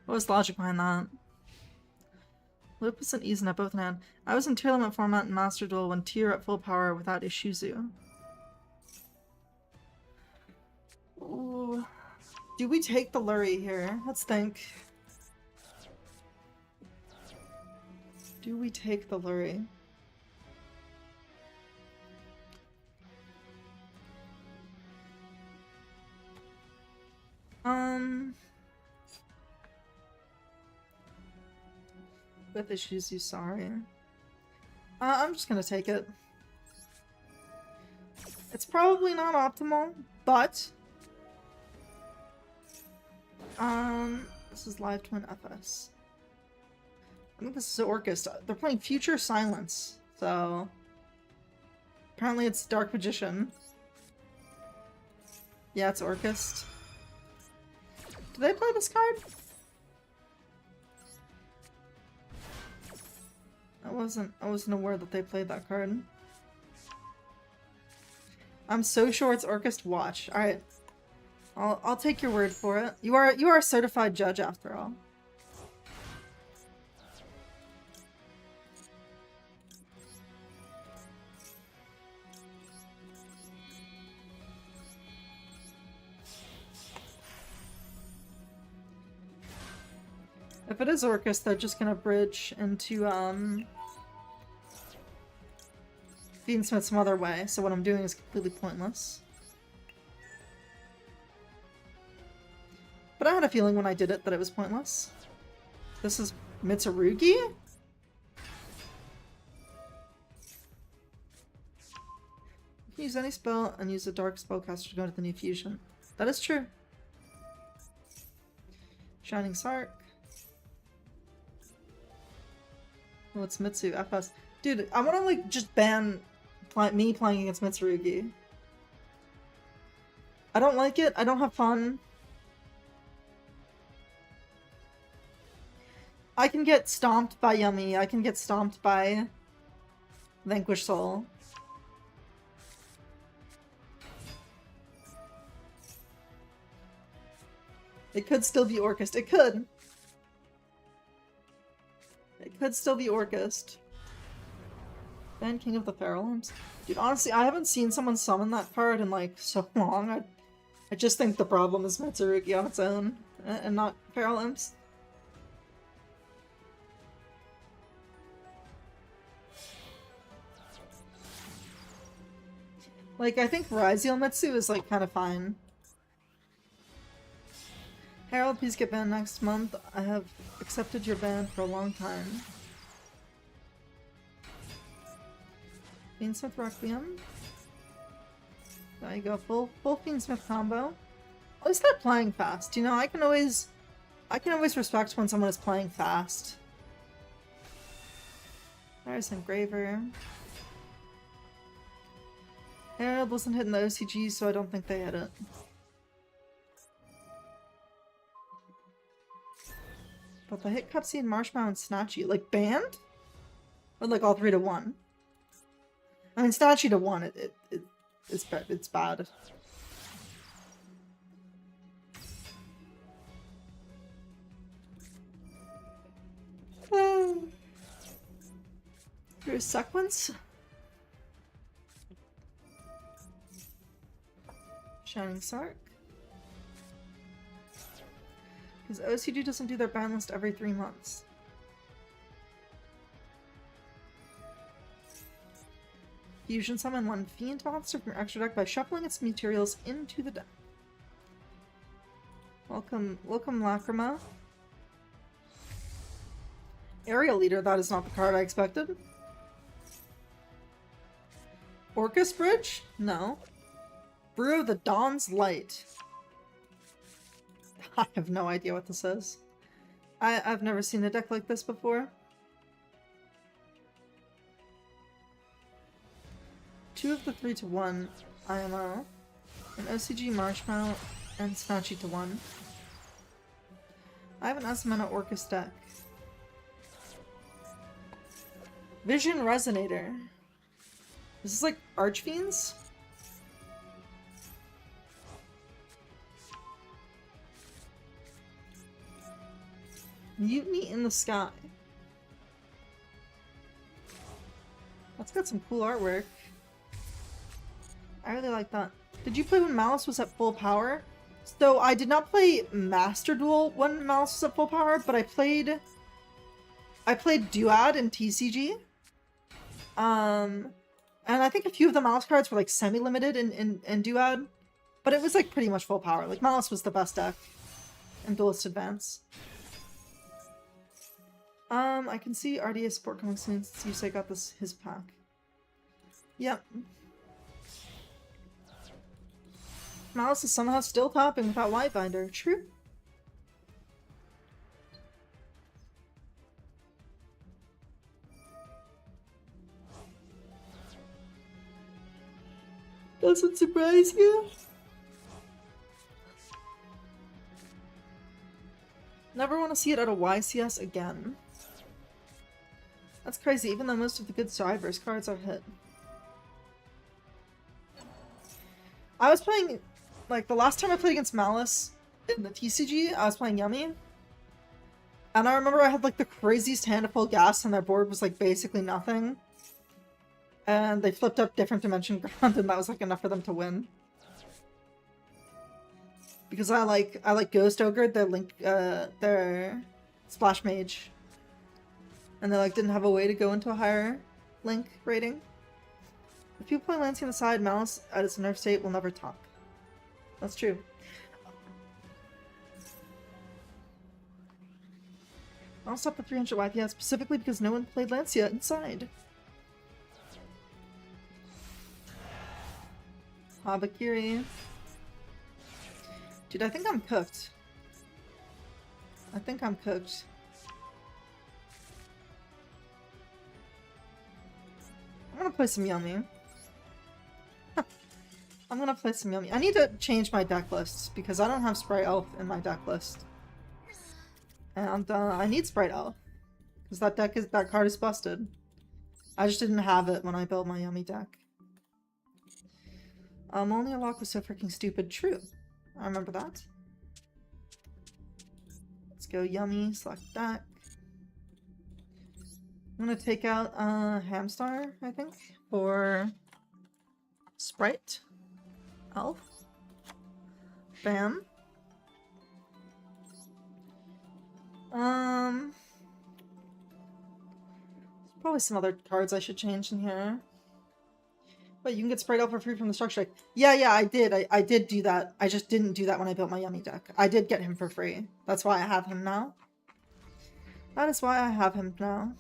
What was the logic behind that? Lupus and Izuna both in hand. I was in tier limit format in Master Duel when tier at full power without Ishizu. Ooh. Do we take the Lurry here? Let's think. Do we take the Lurie? With issues, you sorry. I'm just gonna take it. It's probably not optimal, but this is Live Twin FS. I think this is Orcust. They're playing Future Silence, so apparently it's Dark Magician. Yeah, it's Orcust. Do they play this card? I wasn't aware that they played that card. I'm so sure it's Orcust. Watch. Alright. I'll take your word for it. You are a certified judge after all. If it is Orcust, they're just gonna bridge into Fiendsmith some other way, so what I'm doing is completely pointless. But I had a feeling when I did it that it was pointless. This is Mitsurugi? You can use any spell and use a dark spellcaster to go to the new fusion. That is true. Shining Sark. Oh, it's Mitsu, FS. Dude, I wanna like just ban me playing against Mitsurugi. I don't like it, I don't have fun. I can get stomped by Yummy, I can get stomped by Vanquish Soul. It could still be Orcust. It could. It could still be Orcust. Then King of the Feral Imps. Dude, honestly, I haven't seen someone summon that card in like so long. I just think the problem is Mitsurugi on its own, and not Feral Imps. Like, I think Ryziel Mitsu is like kind of fine. Harold, please get banned next month. I have accepted your ban for a long time. Fiendsmith Requiem. There you go, full Fiendsmith combo. At least they're playing fast. You know, I can always respect when someone is playing fast. There's Engraver. Harold wasn't hitting the OCG, so I don't think they hit it. But the hit cutscene, Marshmallow, and Snatchy. Like, banned? Or like all 3 to 1? I mean, Snatchy to 1, it's bad. Here's Sequence. Shining Sark. Because OCG doesn't do their ban list every 3 months. Fusion summon 1 Fiend monster from your extra deck by shuffling its materials into the deck. Welcome Lacrima. Aerial Leader, that is not the card I expected. Orcust Bridge? No. Brew of the Dawn's Light. I have no idea what this is. I've never seen a deck like this before. 2 of the 3 to 1 IMO. An OCG Marshmallow and Snatchy to 1. I have an Asmana Orcust deck. Vision Resonator. This is like Archfiends? Mutiny in the Sky. That's got some cool artwork. I really like that. Did you play when Malice was at full power? So I did not play Master Duel when Malice was at full power, but I played I played Duad in TCG. And I think a few of the Malice cards were like semi-limited in Duad. But it was like pretty much full power. Like Malice was the best deck in Duelist Advance. I can see RDA support coming soon since Yusei got his pack. Yep. Malice is somehow still topping without Whitebinder. True. Doesn't surprise you? Never want to see it at a YCS again. That's crazy, even though most of the good Survivors cards are hit. I was playing, like, the last time I played against Malice in the TCG, I was playing Yummy. And I remember I had, like, the craziest hand to pull gas, and their board was, like, basically nothing. And they flipped up different Dimension Ground, and that was, like, enough for them to win. Because I like Ghost Ogre, their Splash Mage. And they, like, didn't have a way to go into a higher Link rating. If people play Lancey on the side, Malice at its nerf state will never top. That's true. I'll stop the 300 YPS specifically because no one played Lancia inside. Habakiri. Dude, I think I'm cooked. I think I'm cooked. I'm gonna play some Yummy. I'm gonna play some Yummy. I need to change my deck lists because I don't have Sprite Elf in my deck list. And I need Sprite Elf. Because that card is busted. I just didn't have it when I built my Yummy deck. Only a lock was so freaking stupid. True. I remember that. Let's go Yummy, select deck. I'm gonna take out Hamstar, I think, for Sprite Elf. Bam. There's probably some other cards I should change in here. Wait, you can get Sprite Elf for free from the structure deck. Yeah, I did. I did do that. I just didn't do that when I built my Yummy deck. I did get him for free. That's why I have him now. That is why I have him now.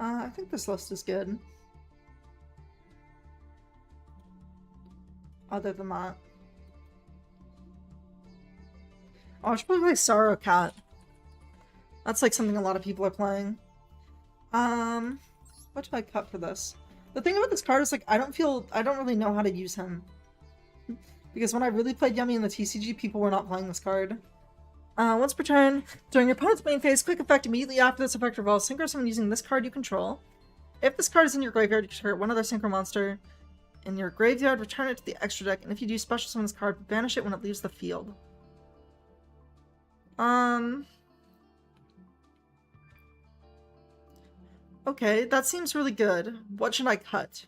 I think this list is good. Other than that. Oh, I should probably play Sorrow Cat. That's like something a lot of people are playing. What do I cut for this? The thing about this card is like I don't really know how to use him. Because when I really played Yummy in the TCG, people were not playing this card. Once per turn, during your opponent's main phase, quick effect immediately after this effect revolves, synchro summon using this card you control. If this card is in your graveyard, you can target one other synchro monster in your graveyard, return it to the extra deck, and if you do, special summon this card, banish it when it leaves the field. Okay, that seems really good. What should I cut?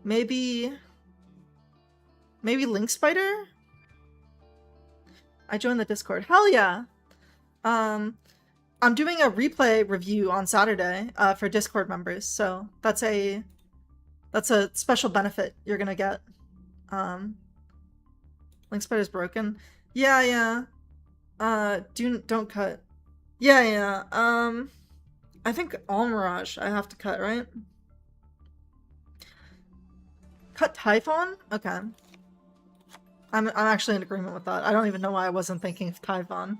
Maybe Link Spider? I joined the Discord. Hell yeah! I'm doing a replay review on Saturday for Discord members, so that's a special benefit you're gonna get. Link Spider's broken. Yeah. Don't cut. Yeah. I think All Mirage I have to cut, right? Cut Typhon? Okay. I'm actually in agreement with that. I don't even know why I wasn't thinking of Typhon.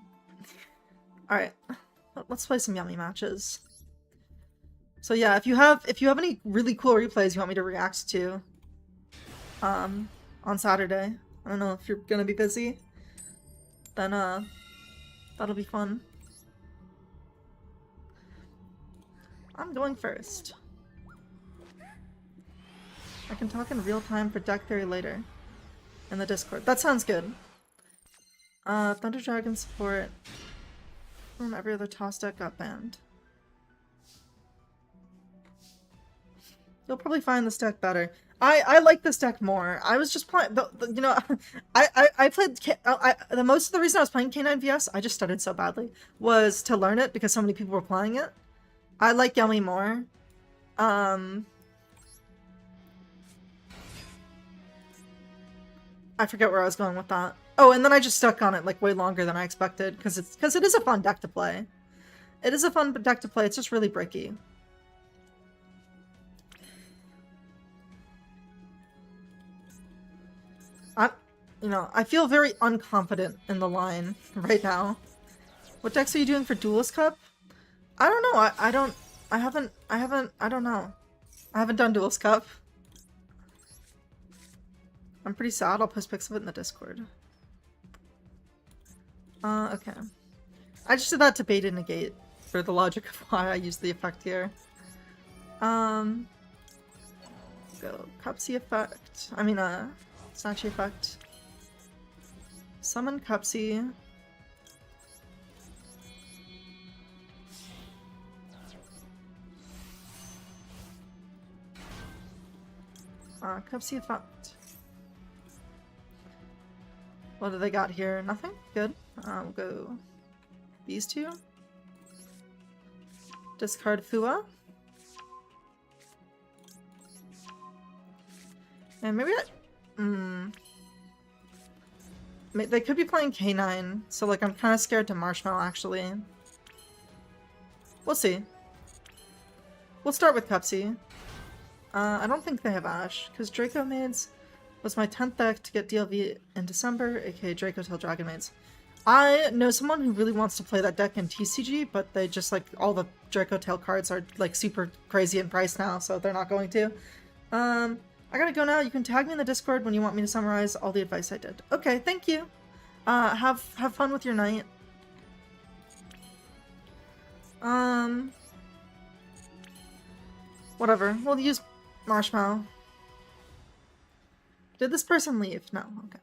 Alright. Let's play some Yummy matches. So yeah, if you have any really cool replays you want me to react to on Saturday, I don't know if you're gonna be busy, then that'll be fun. I'm going first. I can talk in real time for deck theory later in the Discord. That sounds good. Thunder Dragon support from every other toss deck got banned. You'll probably find this deck better. I like this deck more. I was just playing, you know, I played, the most of the reason I was playing K9 VS, I just started so badly, was to learn it because so many people were playing it. I like Yummy more. I forget where I was going with that. Oh, and then I just stuck on it like way longer than I expected because it is a fun deck to play. It is a fun deck to play. It's just really bricky. You know, I feel very unconfident in the line right now. What decks are you doing for Duelist Cup? I don't know. I don't know. I haven't done Duelist Cup. I'm pretty sad. I'll post pics of it in the Discord. Okay. I just did that to bait and negate for the logic of why I used the effect here. Go Cupsy effect. I mean, Snatchy effect. Summon Cupsy. Cupsy effect. What do they got here? Nothing? Good. We'll go these two. Discard Fua. And maybe they could be playing K9, so like I'm kind of scared to Marshmallow actually. We'll see. We'll start with Cupsy. I don't think they have Ash, because Draco Maids was my 10th deck to get DLV in December, aka Draco Tail Dragon Maids. I know someone who really wants to play that deck in TCG, but they just like all the Draco Tail cards are like super crazy in price now, so they're not going to. I gotta go now. You can tag me in the Discord when you want me to summarize all the advice I did. Okay, thank you. Have fun with your night. Whatever. We'll use Marshmallow. Did this person leave? No. Okay.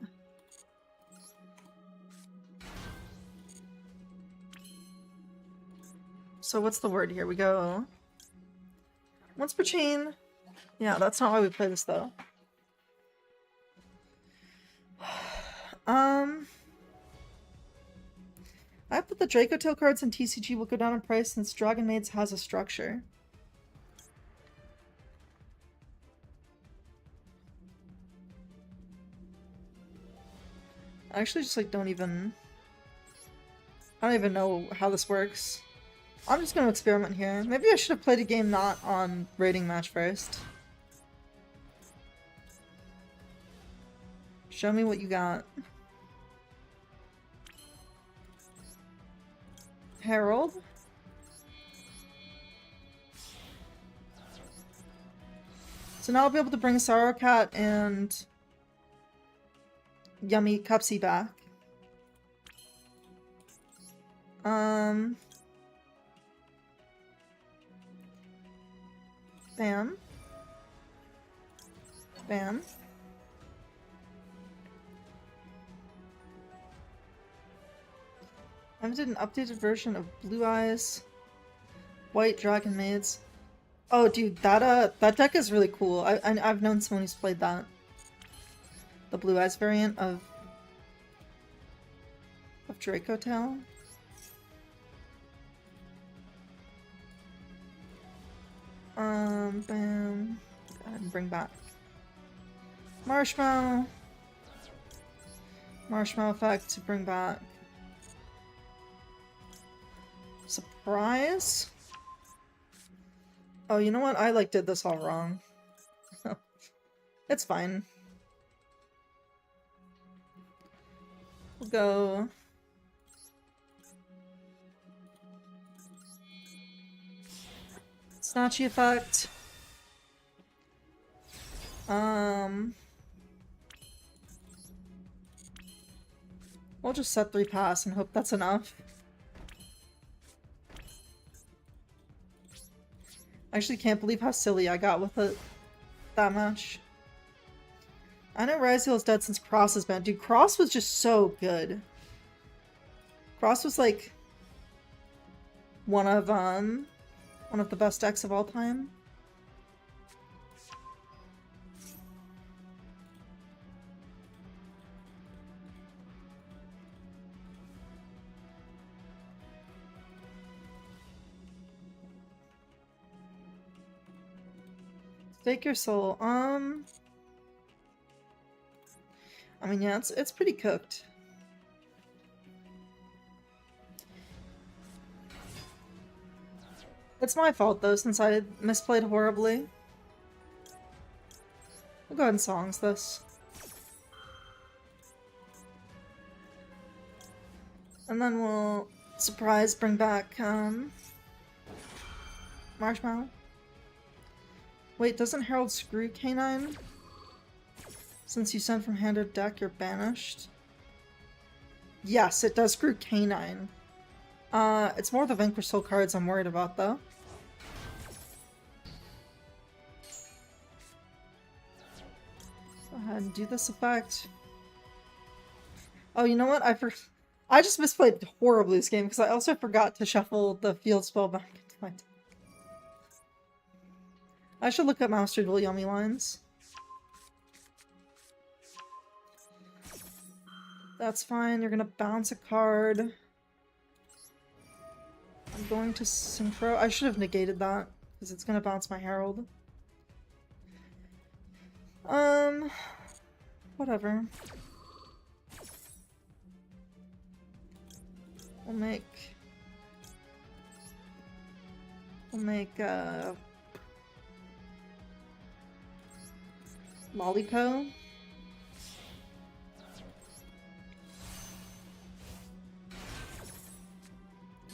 So what's the word here? We go once per chain. Yeah, that's not why we play this though. I put the Draco Tail cards in TCG will go down in price since Dragon Maids has a structure. I actually just like don't even know how this works. I'm just gonna experiment here. Maybe I should have played a game not on rating match first. Show me what you got. Herald? So now I'll be able to bring Sorrow Cat and Yummy Cupsy back. Bam. Bam. I did an updated version of Blue Eyes, White Dragon Maids. Oh, dude, that deck is really cool. I've known someone who's played that. The Blue Eyes variant of Draco Tail. Bam. Go ahead and bring back Marshmallow. Marshmallow effect to bring back Surprise. Oh, you know what? I like did this all wrong. It's fine. We'll go Snatchy effect. We'll just set 3 pass and hope that's enough. I actually can't believe how silly I got with it that much. I know Ryzeal is dead since Cross has been. Dude, Cross was just so good. Cross was like one of the best decks of all time. Take your soul. I mean, yeah, it's pretty cooked. It's my fault though, since I misplayed horribly. We'll go ahead and songs this. And then we'll surprise bring back Marshmallow. Wait, doesn't Herald screw K9? Since you send from hand to deck, you're banished. Yes, it does screw K9. It's more the Vanquish Soul cards I'm worried about, though. Go ahead and do this effect. Oh, you know what? I just misplayed horribly this game, because I also forgot to shuffle the field spell back into my deck. I should look up Master Duel Yummy lines. That's fine, you're gonna bounce a card. I'm going to Synchro. I should have negated that, because it's gonna bounce my Herald. Whatever. We'll make, Lollipop.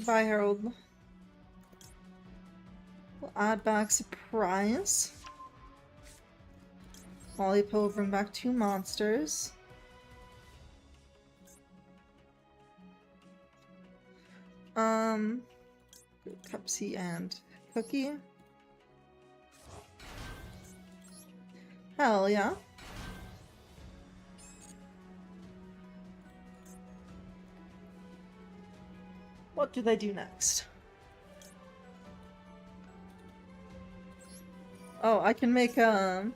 Bye, Herald. We'll add back Surprise. Lollipop will bring back 2 monsters. Cupsy and Cookie. Hell yeah. What do they do next? Oh, I can make Herald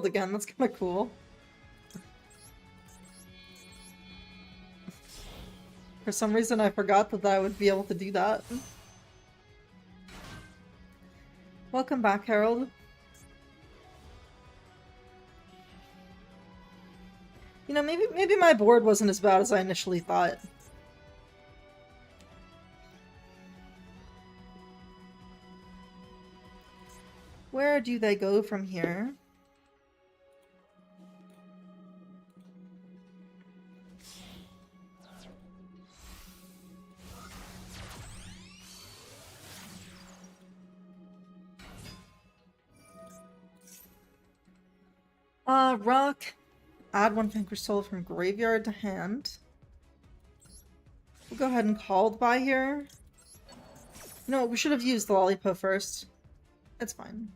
again. That's kind of cool. For some reason, I forgot that I would be able to do that. Welcome back, Herald. You know, maybe my board wasn't as bad as I initially thought. Where do they go from here? Rock. Add 1 Vanquish Soul from graveyard to hand. We'll go ahead and called by here. No, we should have used the Lollipop first. It's fine.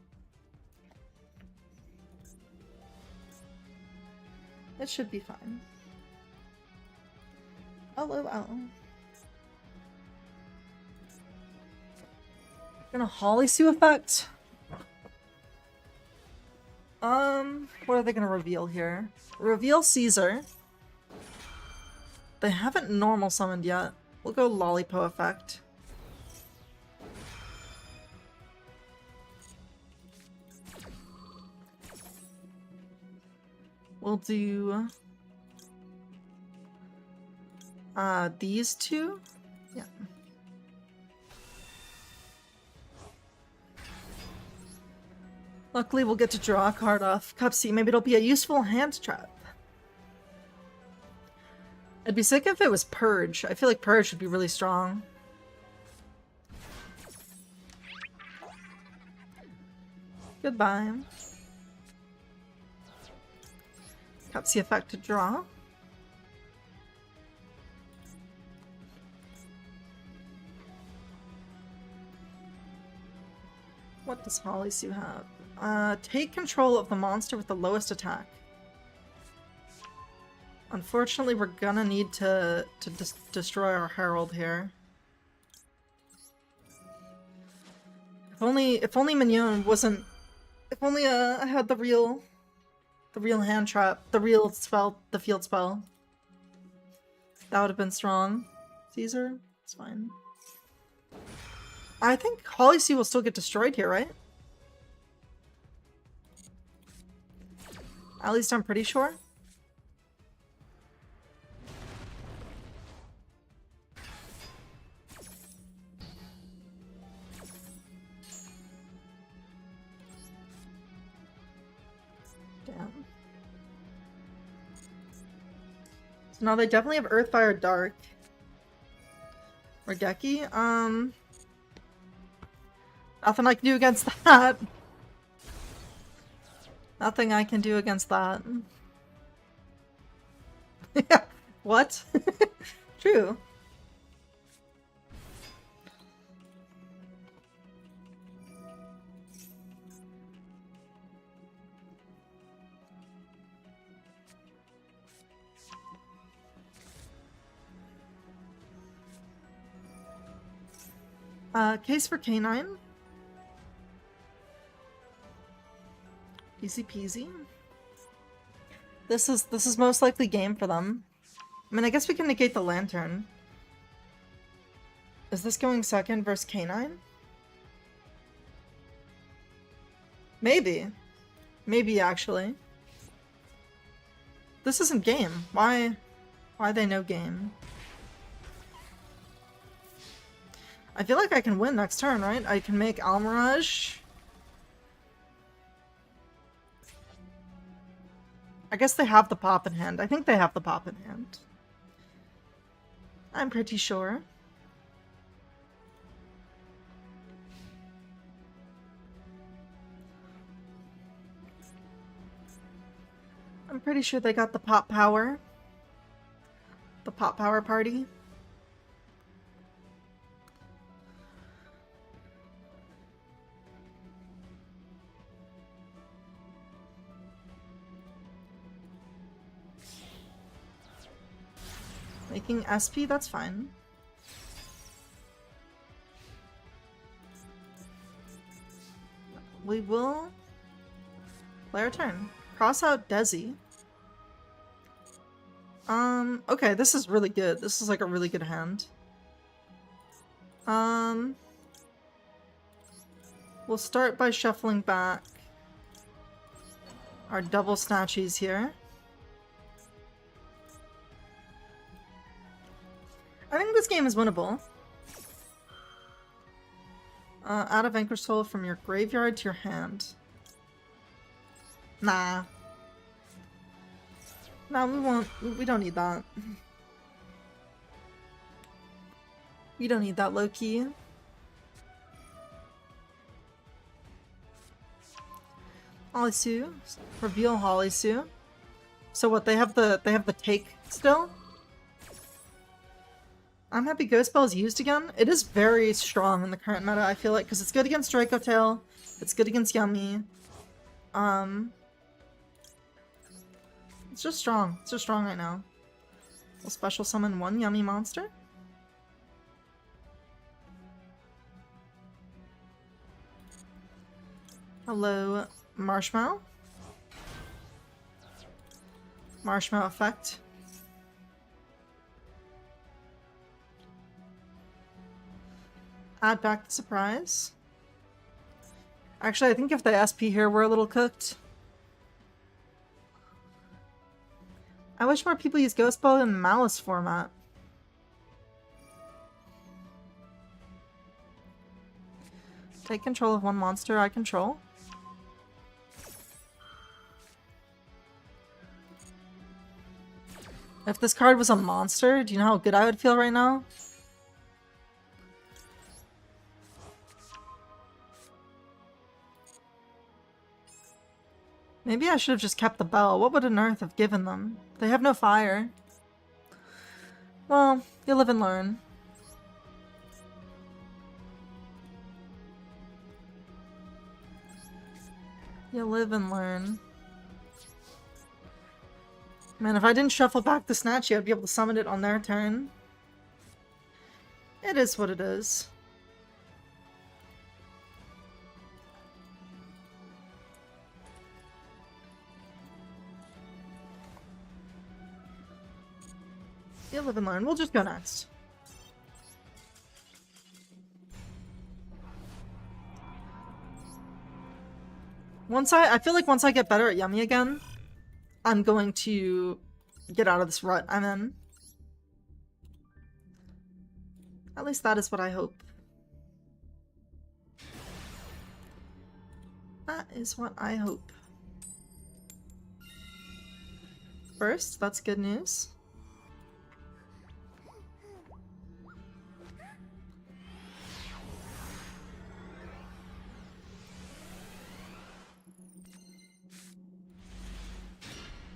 It should be fine. LOL. Gonna Holly Sue effect? What are they gonna reveal here? Reveal Caesar. They haven't normal summoned yet. We'll go Lollipop effect. We'll do these 2? Yeah. Luckily, we'll get to draw a card off Cupsy. Maybe it'll be a useful hand trap. I'd be sick if it was Purge. I feel like Purge would be really strong. Goodbye. Cupsy effect to draw. What does Holly Sue have? Take control of the monster with the lowest attack. Unfortunately, we're gonna need to destroy our Herald here. If only Mignon wasn't. If only I had the real hand trap, the real spell, the field spell. That would have been strong. Caesar, it's fine. I think Holly Sue will still get destroyed here, right? At least I'm pretty sure. Damn. So now they definitely have Earth, Fire, Dark. Regeki? Nothing I can do against that. Nothing I can do against that. What? True. Case for K9. Easy peasy. This is most likely game for them. I mean, I guess we can negate the lantern. Is this going second versus K9? Maybe. Maybe, actually. This isn't game. Why they no game? I feel like I can win next turn, right? I can make Almirage. I guess they have the pop in hand. I think they have the pop in hand. I'm pretty sure. I'm pretty sure they got the pop power. The pop power party. Making SP, that's fine. We will play our turn. Cross out Desi. Okay, this is really good. This is like a really good hand. We'll start by shuffling back our double snatchies here. I think this game is winnable. Add a Vanquish Soul from your graveyard to your hand. Nah. No, we won't. We don't need that. We don't need that, low-key. Holisu. Reveal Holisu. So what, they have the take still? I'm happy Ghost Bell is used again. It is very strong in the current meta, I feel like, because it's good against Draco Tail. It's good against Yummy. It's just strong. It's just strong right now. We'll special summon one Yummy monster. Hello, Marshmallow. Marshmallow effect. Add back the surprise. Actually, I think if they SP here, we're a little cooked. I wish more people use Ghost Ball in Malice format. Take control of one monster I control. If this card was a monster, do you know how good I would feel right now? Maybe I should have just kept the bell. What would Unearth have given them? They have no fire. Well, you live and learn. You live and learn. Man, if I didn't shuffle back the Snatchy, I'd be able to summon it on their turn. It is what it is. You live and learn. We'll just go next. I feel like once I get better at Yummy again, I'm going to get out of this rut I'm in. At least that is what I hope. That is what I hope. First, that's good news.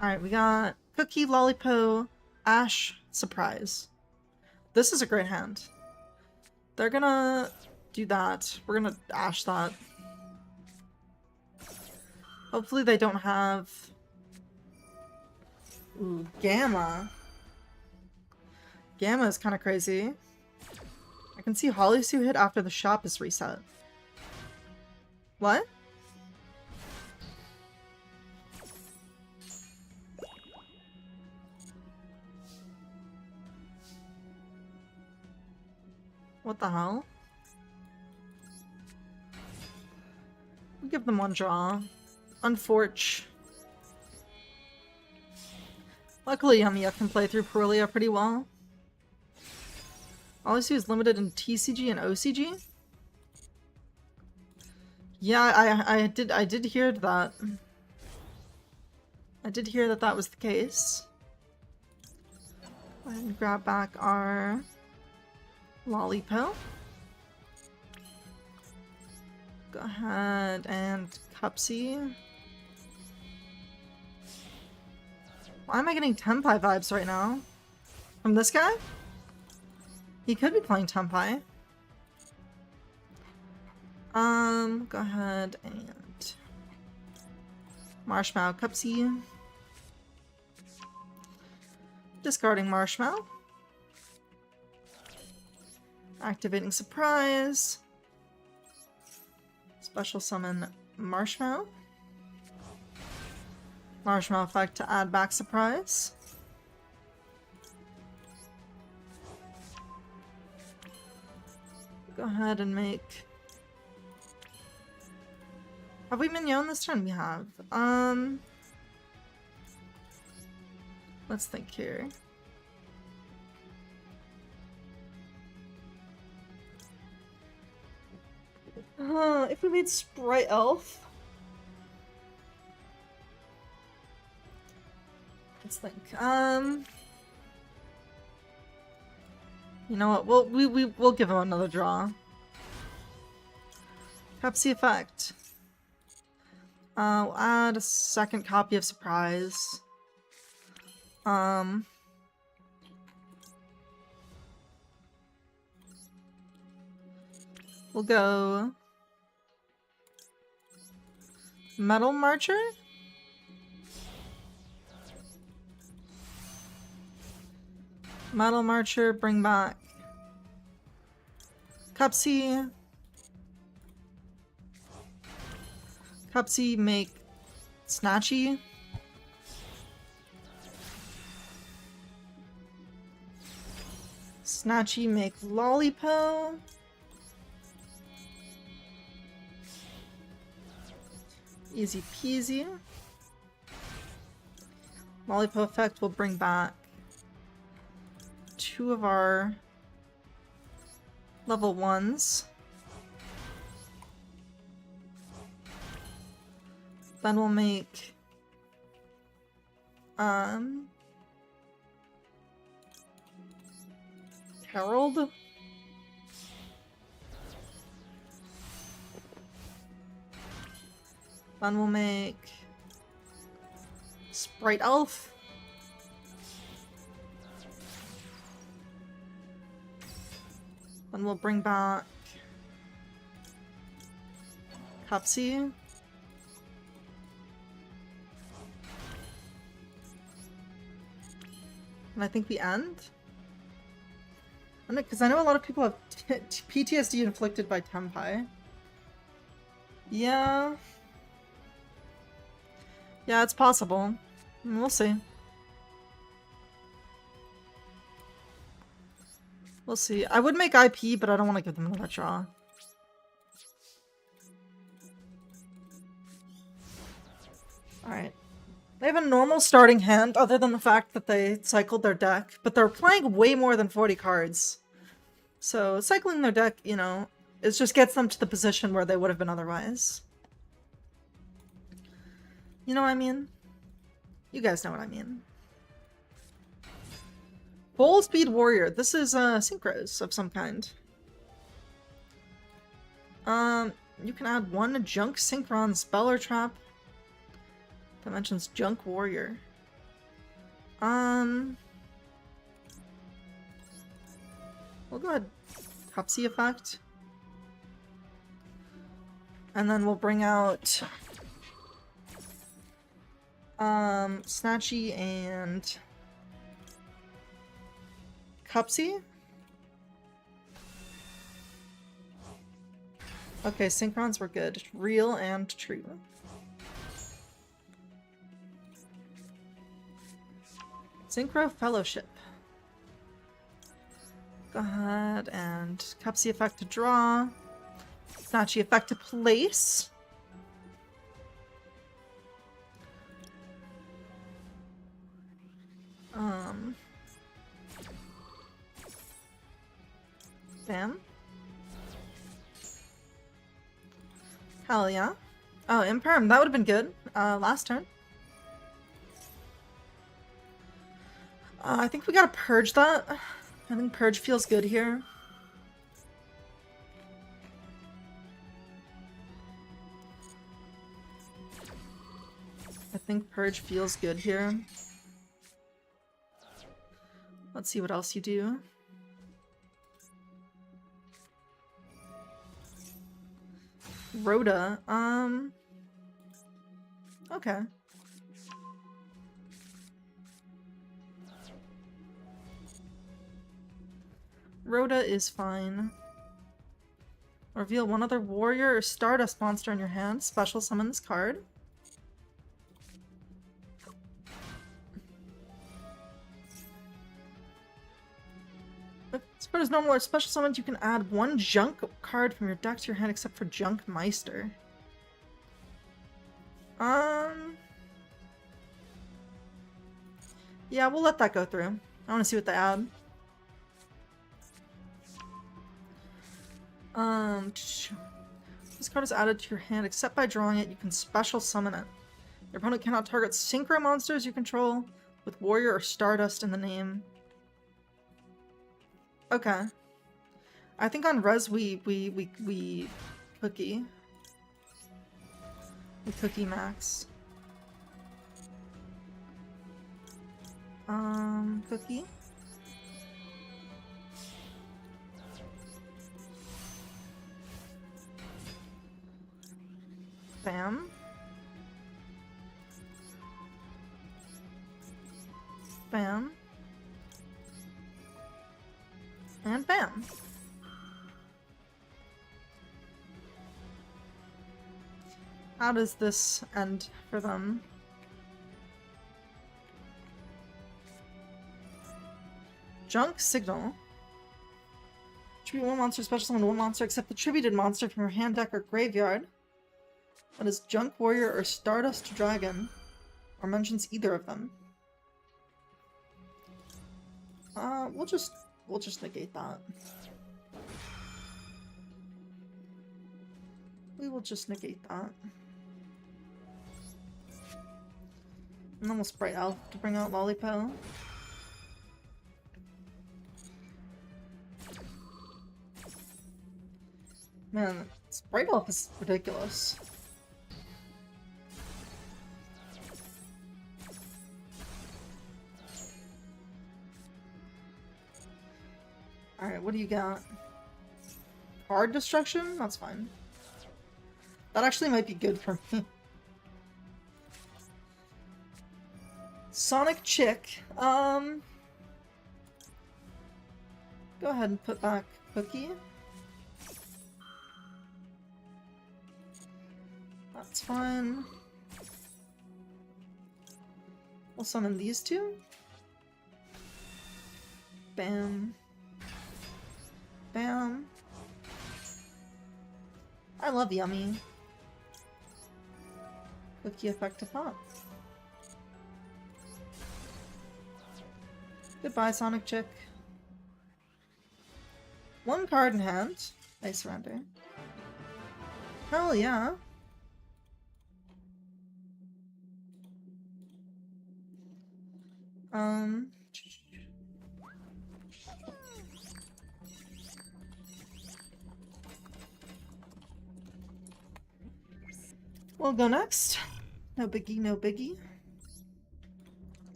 Alright, we got Cookie, Lollipo, Ash, Surprise. This is a great hand. They're gonna do that. We're gonna Ash that. Hopefully they don't have... Ooh, Gamma. Gamma is kind of crazy. I can see Hollysu hit after the shop is reset. What? What the hell? We'll give them one draw. Unfortunate. Luckily, Yamiya can play through Perulia pretty well. Hollysu is limited in TCG and OCG? Yeah, I did hear that. I did hear that that was the case. Go ahead and grab back our Lollipo. Go ahead and Cupsy. Why am I getting Tenpai vibes right now? From this guy? He could be playing Tenpai. Go ahead and Marshmallow Cupsy. Discarding Marshmallow. Activating Surprise. Special summon Marshmallow. Marshmallow effect to add back Surprise. Go ahead and make... Have we Mignon this turn? We have. Let's think here. If we made Sprite Elf... Let's think. You know what? We'll give him another draw. Cupsy effect. We'll add a second copy of Surprise. We'll go Metal Marcher. Metal Marcher, bring back Cupsy. Cupsy, make Snatchy. Snatchy, make Lollipo. Easy peasy. Lollipo effect will bring back two of our level 1s. Then we'll make Herald. Then we'll make Sprite Elf. Then we'll bring back Cupsy. And I think we end? Because I know a lot of people have PTSD inflicted by Tenpai. Yeah. Yeah, it's possible. We'll see. We'll see. I would make IP, but I don't want to give them another draw. Alright. They have a normal starting hand, other than the fact that they cycled their deck, but they're playing way more than 40 cards. So cycling their deck, you know, it just gets them to the position where they would have been otherwise. You know what I mean? You guys know what I mean. Full Speed Warrior. This is synchros of some kind. You can add one Junk Synchron spell or trap that mentions Junk Warrior. We'll go ahead, Cupsy effect. And then we'll bring out Snatchy and Cupsy. Okay, Synchrons were good. Real and true. Synchro Fellowship. Go ahead and Cupsy effect to draw. Snatchy effect to place. Bam. Hell yeah. Oh, Imperm, that would have been good. Last turn. I think we gotta purge that. I think purge feels good here. I think purge feels good here. Let's see what else you do. Rhoda, okay. Rhoda is fine. Reveal one other warrior or Stardust monster in your hand. Special summon this card. If this card is normal or special summoned, you can add one junk card from your deck to your hand except for Junk Meister. Yeah, we'll let that go through. I want to see what they add. This card is added to your hand except by drawing it. You can special summon it. Your opponent cannot target synchro monsters you control with warrior or Stardust in the name. Okay. I think on res we cookie. We cookie max. Cookie. Bam. Bam. And bam. How does this end for them? Junk Signal. Tribute one monster, special summon one monster except the tributed monster from your hand, deck, or graveyard. That is Junk Warrior or Stardust Dragon, or mentions either of them. We'll just negate that. We will just negate that. And then we'll Sprite Elf to bring out Lollipo. Man, Sprite Elf is ridiculous. Alright, what do you got? Hard destruction? That's fine. That actually might be good for me. Sonic Chick. Go ahead and put back Cookie. That's fine. We'll summon these two. Bam. Bam. I love Yummy. Cookie effect to pop. Goodbye, Sonic Chick. One card in hand. I surrender. Hell yeah. We'll go next. No biggie, no biggie.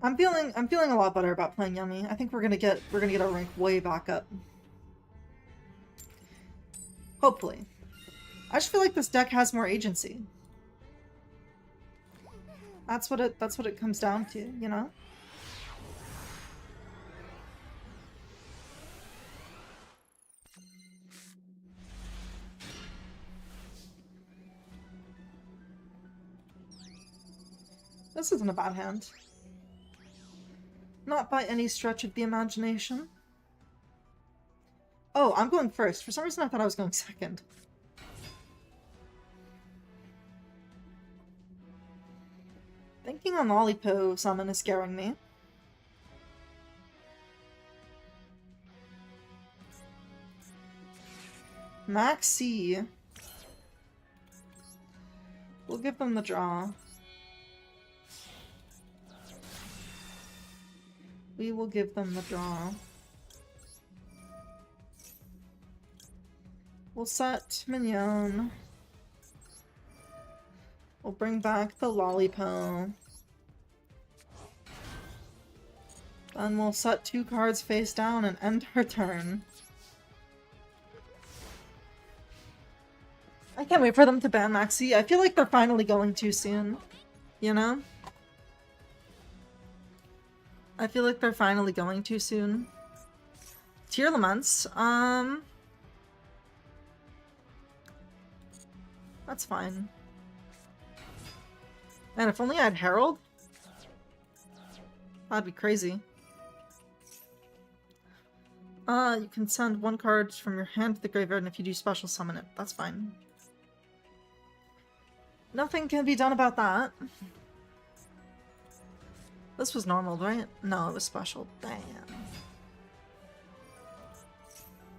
I'm feeling a lot better about playing Yummy. I think we're gonna get our rank way back up. Hopefully. I just feel like this deck has more agency. That's what it comes down to, you know? This isn't a bad hand. Not by any stretch of the imagination. Oh, I'm going first. For some reason I thought I was going second. Thinking on Lollipop summon is scaring me. Maxi. We'll give them the draw. We will give them the draw. We'll set Mignon. We'll bring back the Lollipop. Then we'll set 2 cards face down and end our turn. I can't wait for them to ban Maxi. I feel like they're finally going too soon. You know? I feel like they're finally going too soon. Tier Laments, that's fine. Man, if only I had Herald? That'd be crazy. You can send 1 card from your hand to the graveyard, and if you do special summon it. That's fine. Nothing can be done about that. This was normal, right? No, it was special. Damn.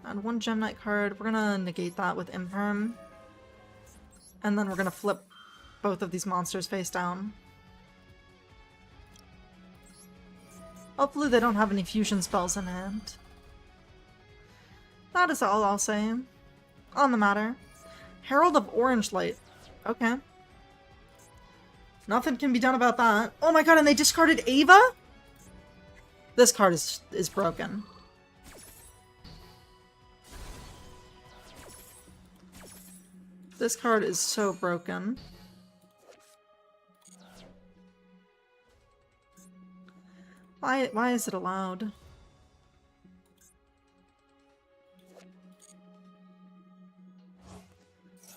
And 1 Gem Knight card. We're gonna negate that with Imperm. And then we're gonna flip both of these monsters face down. Hopefully they don't have any fusion spells in hand. That is all I'll say on the matter. Herald of Orange Light. Okay. Nothing can be done about that. Oh my god, and they discarded Ava? This card is broken. This card is so broken. Why is it allowed?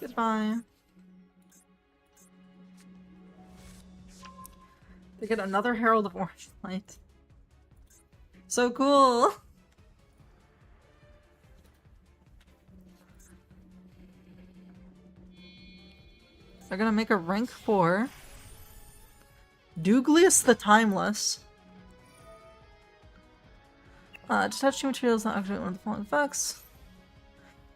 Goodbye. They get another Herald of Orange Light. So cool! They're gonna make a rank 4. Douglius the Timeless. Detach 2 materials, not activate one of the following effects.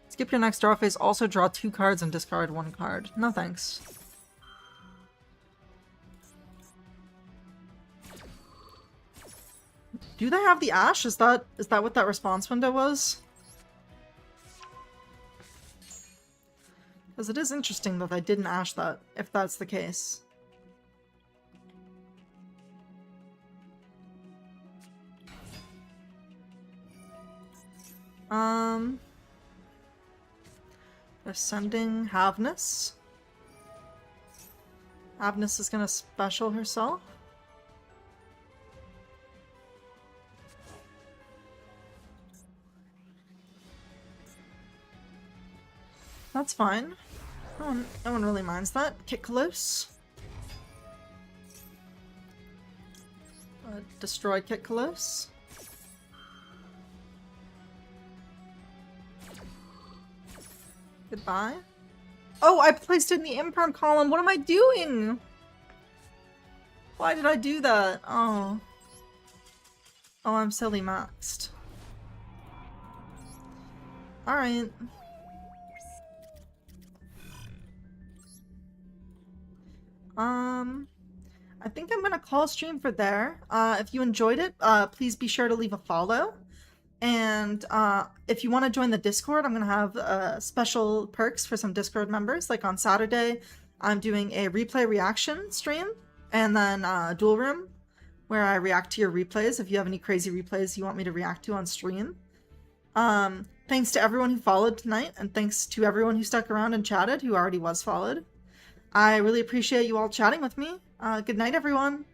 Skip your next draw phase, also draw 2 cards and discard 1 card. No thanks. Do they have the Ash? Is that what that response window was? Because it is interesting that I didn't Ash that, if that's the case. They're sending Havness. Havness is gonna special herself. That's fine. No one really minds that. Kick close. Destroy Kick close. Goodbye. Oh, I placed it in the imperm column. What am I doing? Why did I do that? Oh. Oh, I'm silly maxed. Alright. I think I'm gonna call stream for there. If you enjoyed it, please be sure to leave a follow. And if you want to join the Discord, I'm gonna have special perks for some Discord members. Like on Saturday, I'm doing a replay reaction stream, and then Dual Room, where I react to your replays if you have any crazy replays you want me to react to on stream. Thanks to everyone who followed tonight, and thanks to everyone who stuck around and chatted who already was followed. I really appreciate you all chatting with me. Good night, everyone.